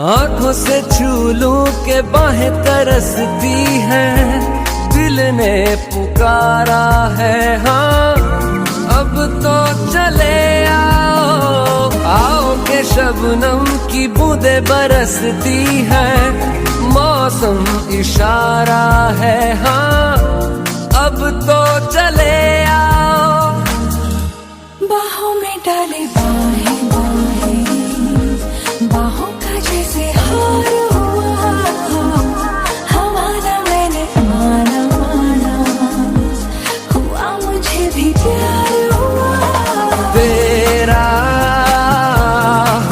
आंखों से छू लूं के बाहें तरसती हैं, दिल ने पुकारा है हाँ अब तो चले आओ। आओ के शबनम की बूंदें बरसती हैं, मौसम इशारा है हाँ अब तो चले आओ। बाहों में डाले बाहें बाहों का जैसे हार हुआ, हमारा मैंने माना हुआ मुझे भी प्यार हुआ। तेरा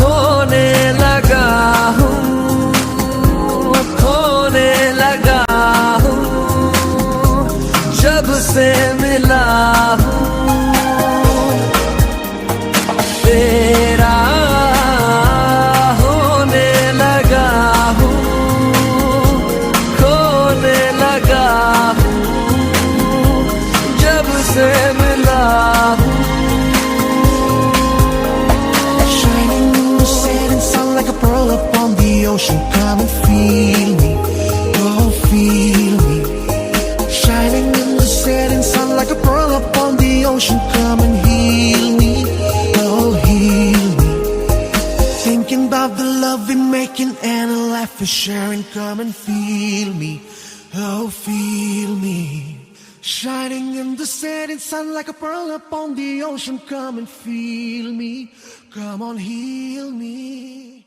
होने लगा हूँ, खोने लगा हूँ, जब से मिला हूँ। तेरा होने लगा हूँ, खोने लगा हूँ, जब से मिला हूँ। Shining in the setting sun like a pearl upon the ocean. Come and feel me, oh feel me. Shining in the setting sun like a pearl upon the ocean. Come and heal me, oh heal me. Thinking about the love we're making and a life we're sharing. Come and feel me, oh feel me. Shining in the setting sun like a pearl upon the ocean. Come and feel me, come on heal me.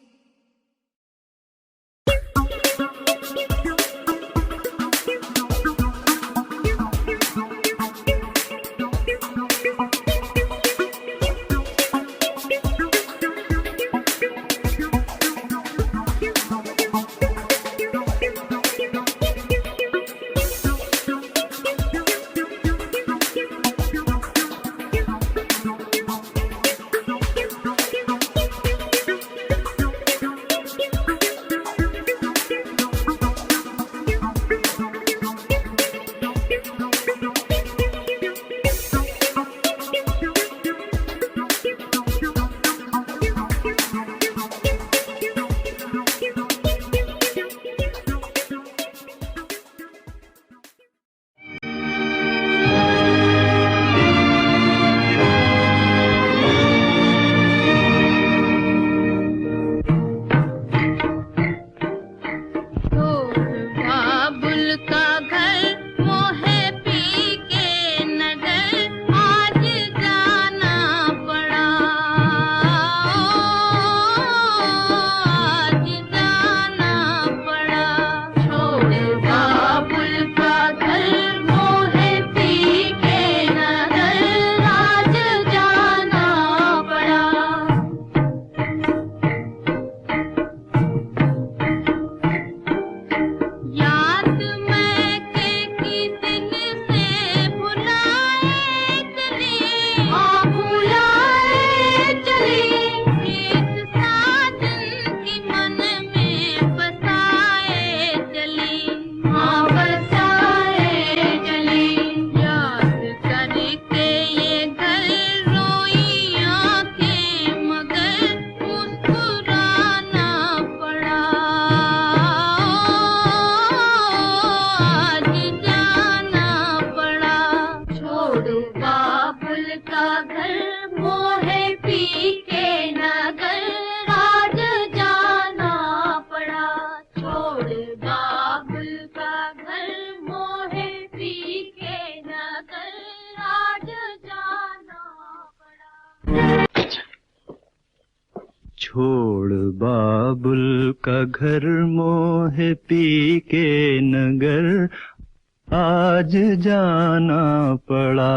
का घर मोहे P के नगर आज जाना पड़ा।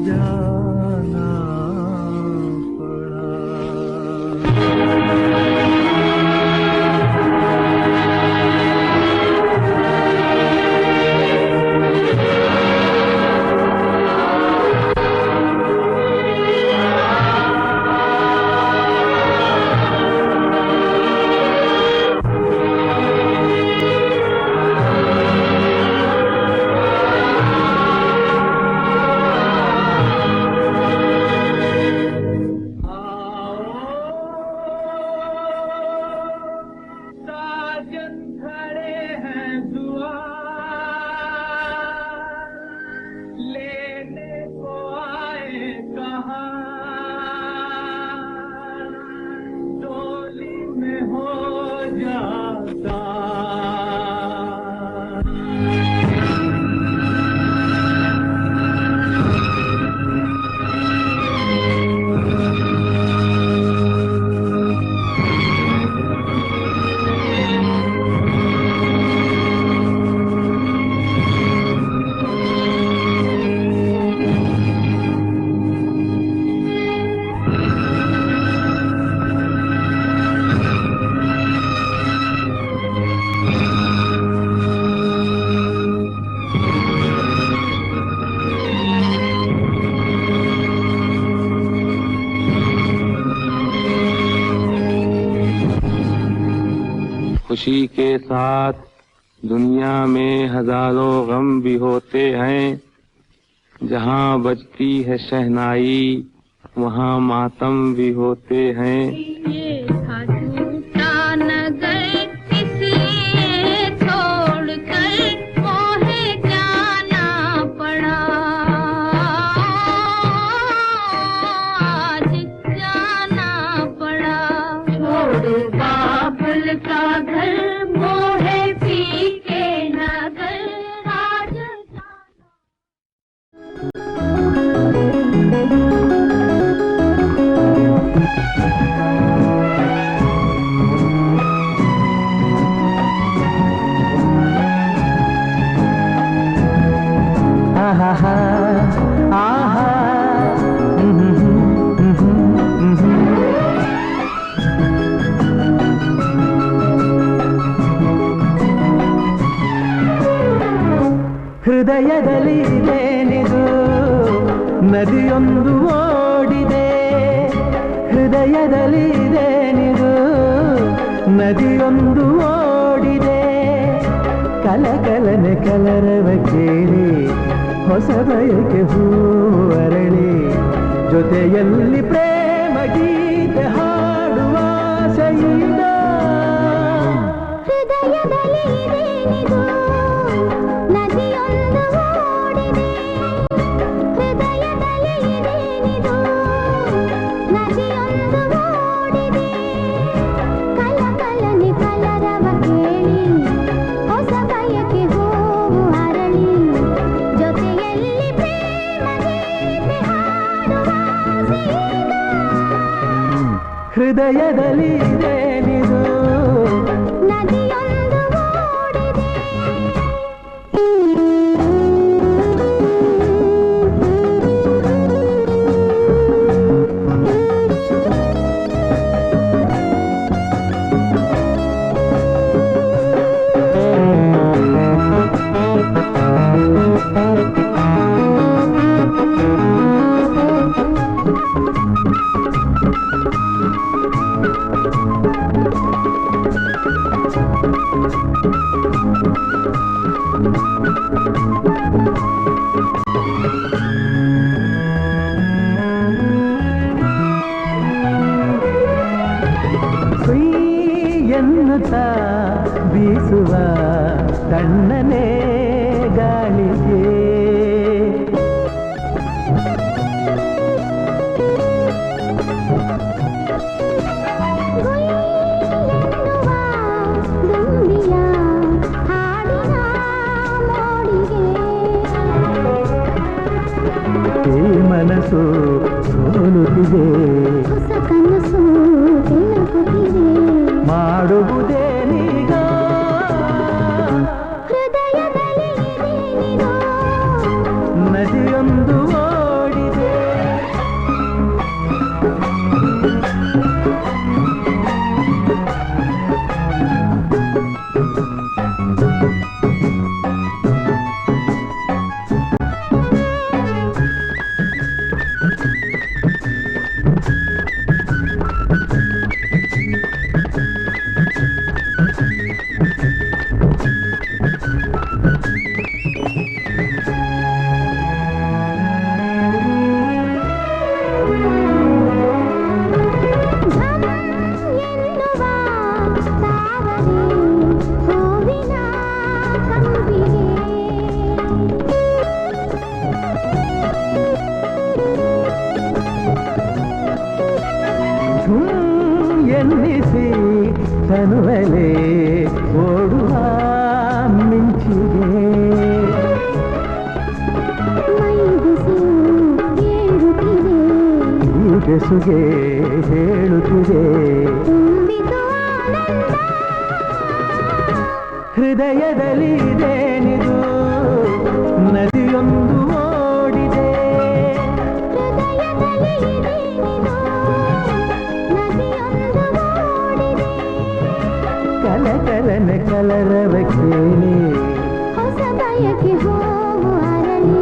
जाना पड़ा। खुशी के साथ दुनिया में हजारों गम भी होते हैं। जहाँ बजती है शहनाई वहाँ मातम भी होते हैं। ये था झूठा नगर इसलिए छोड़कर मोहे जाना पड़ा। आज जाना पड़ा। छोड़ो बाबुल का घर मोहे पी के नगर। आज ಹೃದಯದಲ್ಲಿ ಏನಿದು ನದಿಯೊಂದು ಓಡಿದೆ. ಹೃದಯದಲ್ಲಿ ಏನಿದು ನದಿಯೊಂದು ಓಡಿದೆ. ಕಲಕಲನೆ ಕಲರವ ಕೇಳಿ ಹೊಸ ಬಯಕೆ ಹೂ ಅರಳಿ ಜೊತೆಯಲ್ಲಿ ಪ್ರೇಮ ಗೀತೆ ಹಾಡುವ ಸೈದ. ಹೃದಯದಲ್ಲಿ ಏನಿದು ನದಿಯೊಂದು ಓಡಿದೆ. ಹೃದಯದಲ್ಲಿ ಏನಿದು ನದಿಯೊಂದು ಓಡಿದೆ. ಕಲಕಲನೆ ಕಲರವ ಕೇಳಿ ಹೊಸ ಬಯಕೆ ಹೂವು ಅರಳಿ ಜೊತೆಯಲ್ಲಿ ಪ್ರೇಮ ಗೀತೆ ಹಾಡುವ ಸೀದ. ಹೃದಯದಲ್ಲಿ ಏನಿದು ನದಿಯೊಂದು ಓಡಿದೆ. ಎನ್ನುತ್ತಾ ಬೀಸುವ ತಣ್ಣನೆ ಗಾಳಿಗೆ ದುಂಬಿಯ ಹಾಡಿನ ಮೋಡಿಗೆ ಈ ಮನಸ್ಸು ಸೋಲುತ್ತಿದೆ. ಹೊಸ ಕನಸು ಬೆಳಗುತ್ತಿದೆ. ಮಾಡುವುದೇನೀಗ ಹೃದಯದಲ್ಲಿ ಏನಿದೋ ನದಿಯೊಂದು ಓಡಿದೆ. ಎನ್ನುವ ತಾವರೆ ಹೂವಿನ ಕಂಬಿಗೆ ಎನ್ನಿಸಿ ತನುವಲೆ ಓಡುವ ಮಿಂಚಿಗೆ ಮೈಬಿಸಿ ಏರುತ್ತಿದೆ. ಈ ಬೆಸುಗೆ ಹೇಳುತ್ತಿದೆ. ತುಂಬಿತು ಆನಂದ. ಹೃದಯದಲ್ಲಿ ಇದೇನಿದು ನದಿಯೊಂದು ಓಡಿದೆ. ಹೃದಯದಲ್ಲಿ ಇದೇನಿದು ನದಿಯೊಂದು ಓಡಿದೆ. ಕಲಕಲನೆ ಕಲರವ ಕೇಳಿ ಹೊಸ ಬಯಕೆ ಹೂವು ಅರಳಿ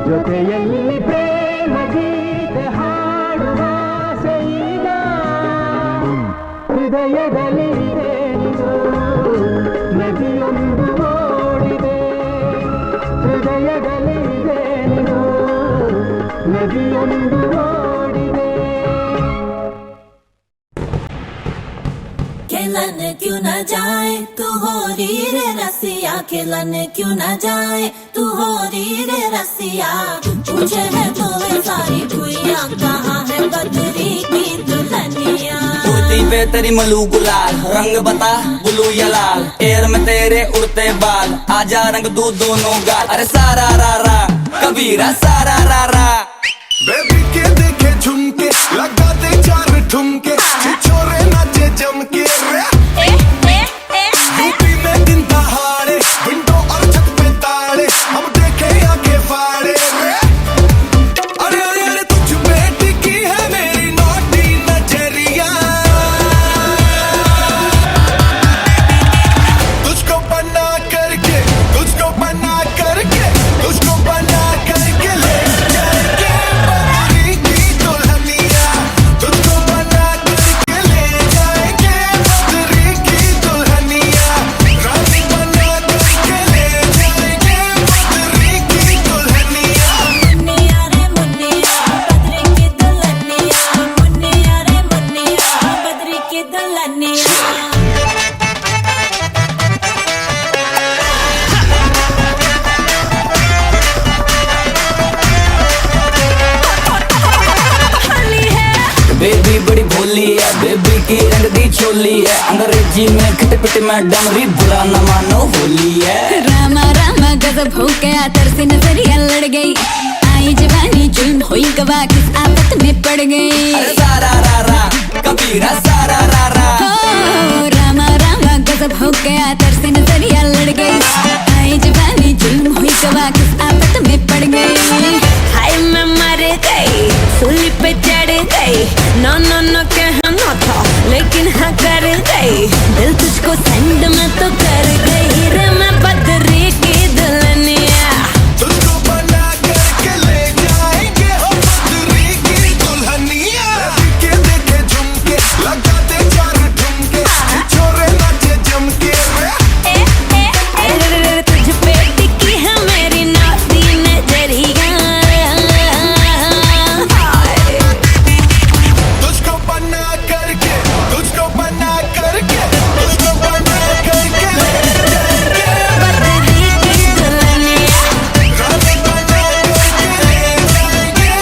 ಜೊತೆಯಲ್ಲಿ ಪ್ರೇಮ ಗೀತೆ ಹಾಡುವ ಸೈಗ. ಹೃದಯದಲ್ಲಿ ಇದೇನಿದು खेलन क्यों न जाए तू हो री रे रसिया, खेलन क्यों न जाए तू हो री रे रसिया। पूछे है तो वे सारी दुनिया कहाँ है बदरी की दुल्हनिया। कुर्ती पे तेरी मलू गुलाल, रंग बता ब्लू या लाल, एयर में तेरे उड़ते बाल, आजा रंग दू दोनों गाल। अरे सारा रा रा कबीरा सारा रा रा। बेबी के देखे झुमके, लगा दे चार ठुमके, छोरे नाचे जम के रे। यूपी में दिन दहाड़े, विंडो और छत पे ताड़े, हम देखे आगे फाड़े रे। अरे अरे अरे तुझ पे टिकी है मेरी नोटी नजरिया, तुझको बना करके, तुझको बना करके, तुझको बना करके ले जाएंगे बदरी की दुल्हनिया। तुझको बना करके ले जाएंगे बदरी की दुल्हनिया, रानी बना करके ले जाएंगे बदरी की दुल्हनिया। मुन्निया रे मुन्निया बदरी की दुल्हनिया, मुन्निया रे मुन्निया बदरी की दुल्हनिया। बेबी बड़ी भोली है, बेबी की रंग दी चोली है, अंग्रेजी में खिट पिट में डमरी, बुरा न मानो होली है। रामा रामा गजब हो गया, तरसे नजरिया लड़ गई, आई जवानी जुल्म हुई गवा, किस आफत में पड़ गई। अरे सारा रा रा कबीरा सारा रा रा। हो रामा रामा गजब हो गया, तरसे नजरिया लड़ गई, आई जवानी जुल्म हुई गवा, किस आफत में पड़ गई। हाय मैं मर गई, सूली पे चढ़ गई, नो नो नो कहना था लेकिन हाँ कर गई, दिल तुझको सेंड में तो कर गई रे मैं बदरी की दुल्हनिया। तुझको बना करके ले जाएंगे हो बदरी की दुल्हनिया। के देखे झुमके, लगा दे चार ठुमके, छोरे नाचे जम के रे। तुझ पे टिकी है मेरी नाती नजरिया, तुझको बना करके, तुझको बना करके, तुझको बना करके ले जाएंगे बदरी की दुल्हनिया। रानी बना करके ले जाएंगे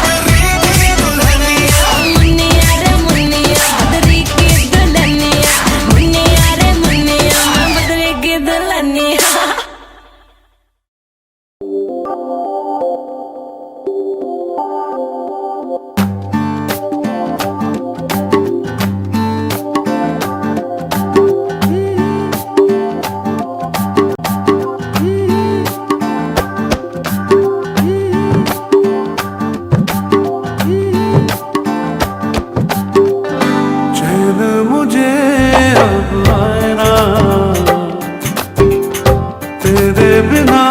बदरी की दुल्हनिया। मुन्निया रे मुन्निया बदरी की दुल्हनिया, मुन्निया रे मुन्निया बदरी की दुल्हनिया। चैन मुझे अब आए ना, तेरे बिना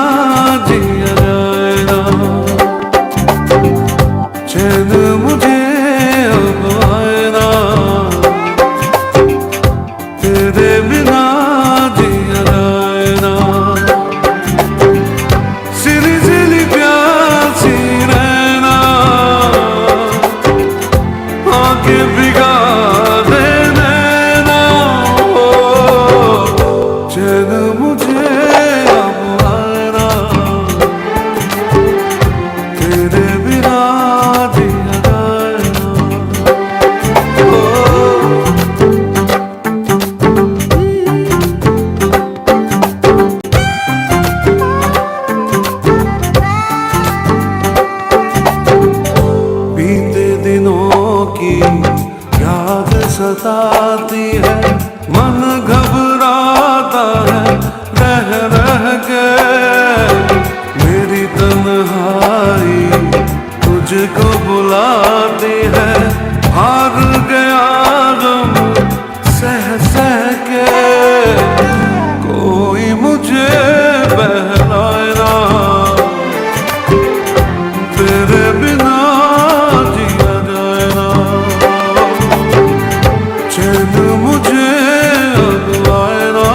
जिया जाए ना। चैन मुझे अब आए ना, तेरे बिना जिया जाए ना। सिरी सिरी प्यासी रहना, आके भिगा दे नैना। ओ, चैन मुझे अब आए ना, तेरे बिना जिया जाए ना। ओ, बीते दिनों की याद सताती है, मन घबराता है रह रह के। मेरी तन्हाई तुझको बुलाती है, हार गया गम सह सह के। कोई मुझे बहलाए ना, तेरे बिना जिया जाए ना। चैन मुझे अब आए ना,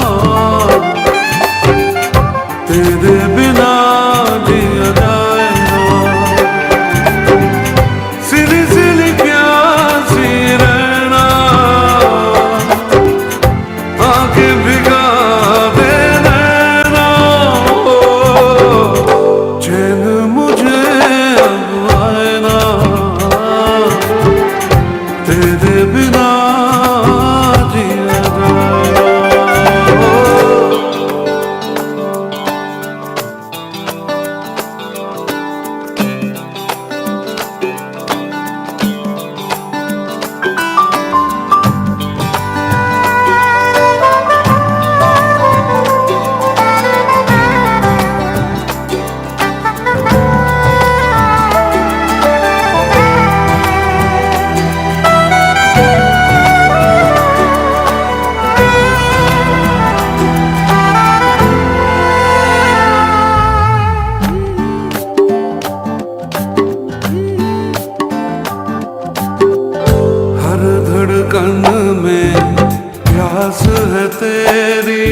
तेरी,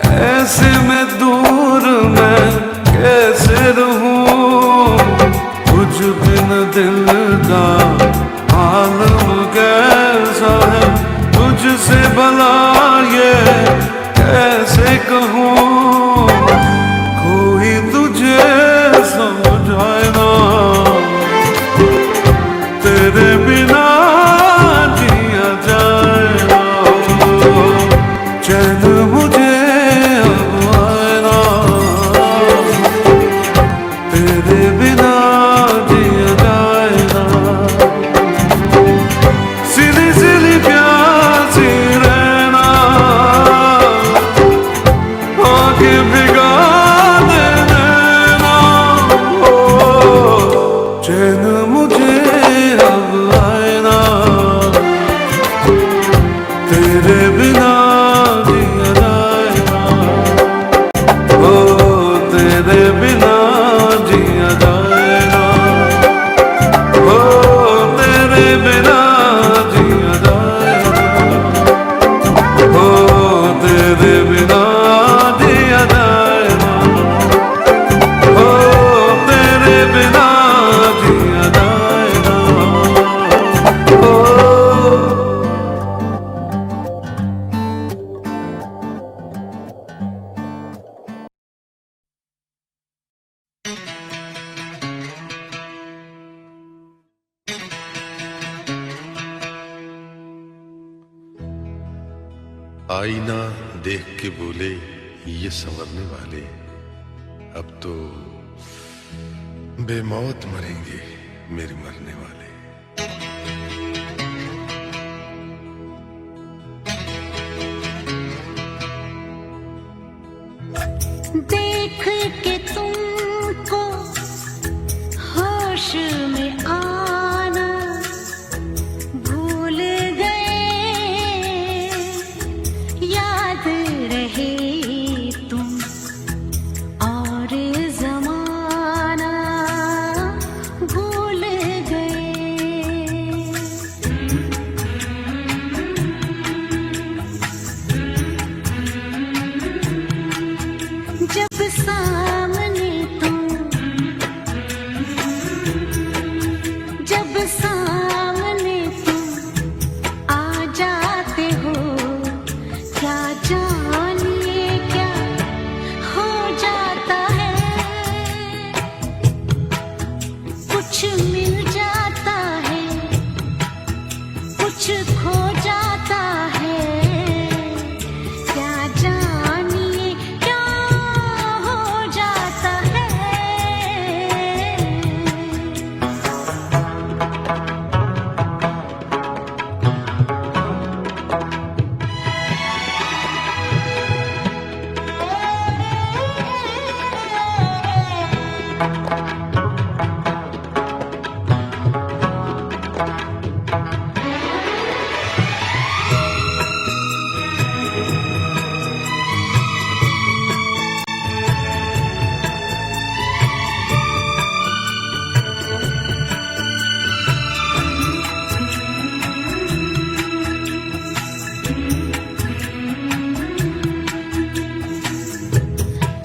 ऐसे में दूर मैं कैसे रहूं। तुझ बिन दिल का आलम कैसा है, तुझसे भला ये कैसे कहूं। कोई तुझे समझाए ना, तेरे बिना जिया जाए ना। चैन मुझे अब आए ना, तेरे बिना जिया जाए ना। सिली सिली प्यासी रहना, आंखें भिगा दे देना। चैन मुझे अब आए ना, तेरे बिना जिया जाए ना। तेरे बिना जिया जाए ना। तेरे बिना जिया जाए ना। तेरे बिना जिया जाए ना। तेरे बिना जिया जाए ना। आईना देख के बोले ये संवरने वाले, अब तो बेमौत मरेंगे मेरे मरने वाले। देख के तुमको होश में आना भूल गए, याद रहे तुम और जमाना भूल गए। जब सामने तुम, जब सामने तुम आ जाते हो, क्या जानिए क्या हो जाता है। कुछ मिल जाता है, कुछ खो जाता है। क्या जानिए क्या हो जाता है।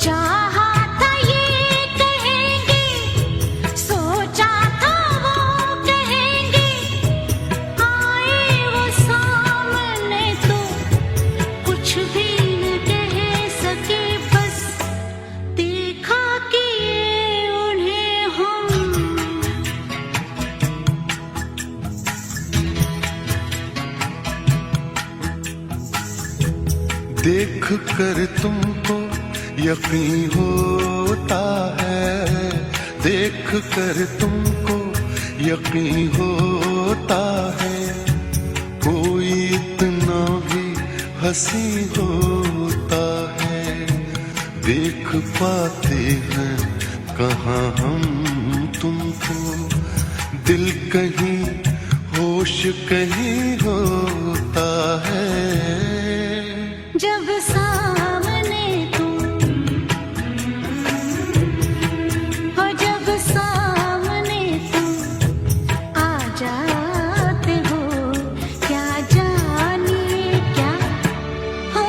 चाहा था ये कहेंगे, सोचा था वो कहेंगे, आए वो सामने तो कुछ भी न कह सके। बस देखा कि उन्हें हम देख कर तुमको यकीन होता है, देख कर तुमको यकीन होता है। कोई इतना भी हंसी होता है, देख पाते हैं कहाँ हम तुमको। दिल कहीं होश कहीं होता है। जब सामने तुम हो, जब सामने तुम आ जाते हो, क्या जानिए क्या हो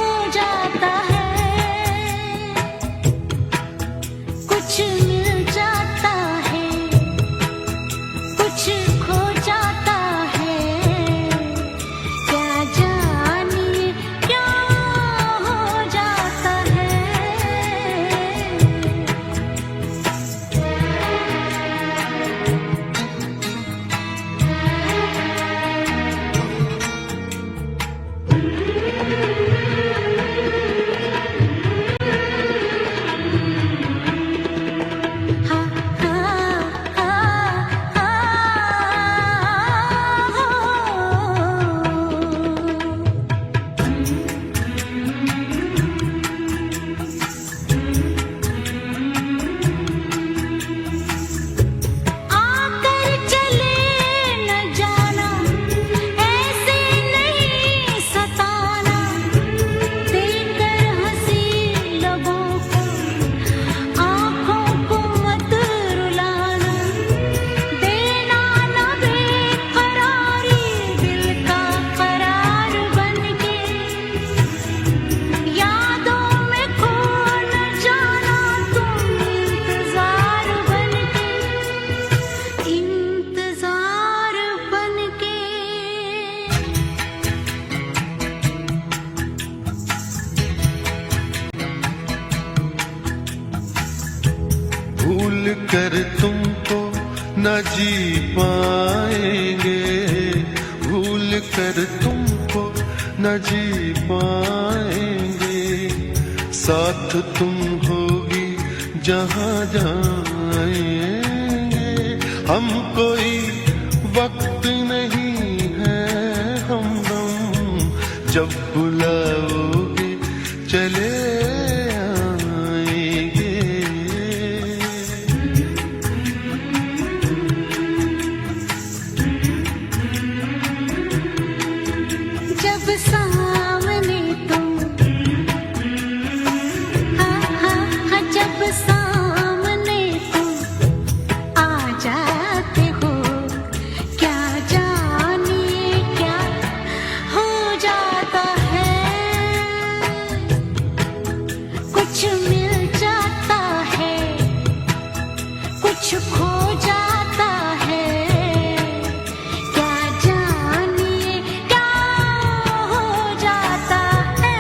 कर तुमको न जी पाएंगे, भूल कर तुमको न जी पाएंगे। साथ तुम होगी जहाँ जाएंगे, हम कोई वक्त नहीं है हमदम, जब बुलाओगे चले आएंगे। जब सामने तुम जब सामने तुम आ जाते हो, क्या जानिए क्या हो जाता है। कुछ मिल जाता है, कुछ खो जाता है, क्या जानिए क्या हो जाता है।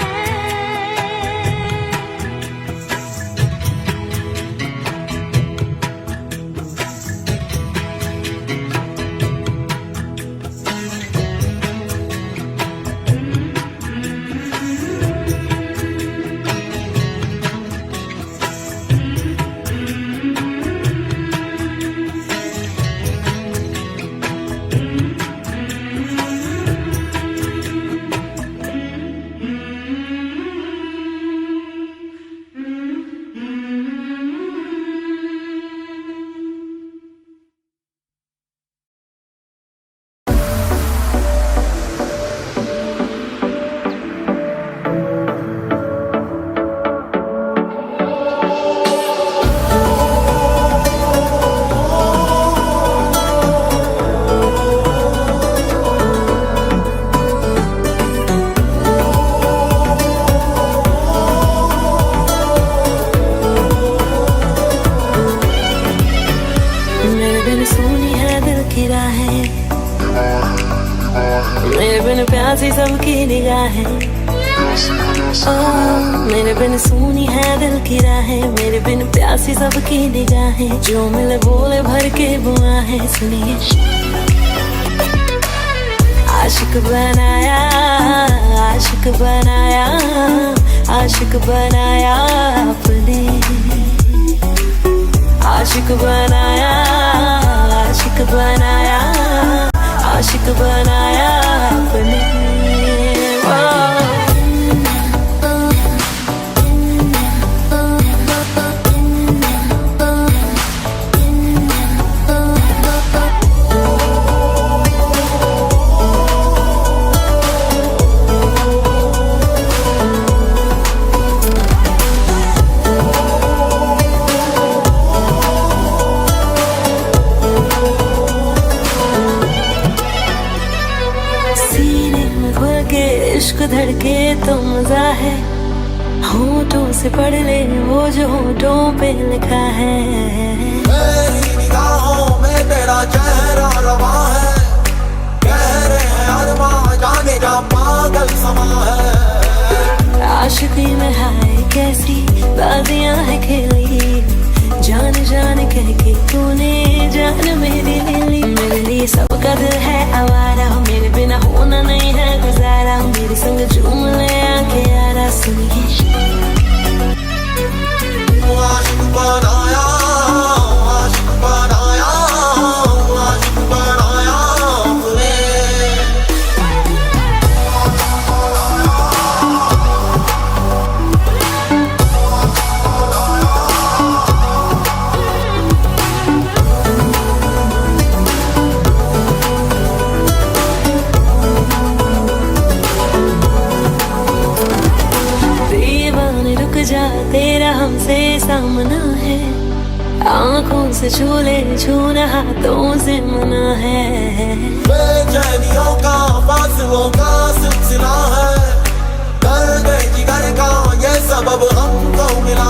मेरे बिन सुनी है दिल की राहें, मेरे बिन प्यासी सबकी निगाहें। मेरे बिन सुनी है दिल की राहें, मेरे बिन प्यासी सबकी निगाहें। जो मिले बोले भर के बुआहें, सुनिए आशिक बनाया, आशिक बनाया, आशिक बनाया अपने, आशिक बनाया, आशिक बनाया, आशिक बनाया अपने। इश्क धड़के तो मजा है, होठों से पढ़ ले वो जो होठों पे लिखा है। मेरी निगाहों में तेरा चेहरा रवा है, कह रहे हैं अरमां जाने का पागल समा है। आशिकी में हाय कैसी बाजियां है खेली, जान जान कह के तूने जान मेरी ले ली। मेरे लिए सबका दिल है आवारा, मेरे बिना होना नहीं है गुजारा। मेरे संग झूम ले आके यारा, सुनिए आशिक बनाया, आशिक बनाया, आशिक बनाया अपने। जा तेरा हमसे सामना है, आंखों से छू ले छूना हाथों से मना है। बेचैनियों का फासलों का सिलसिला है, दर्द जिगर का ये सबब हमको मिला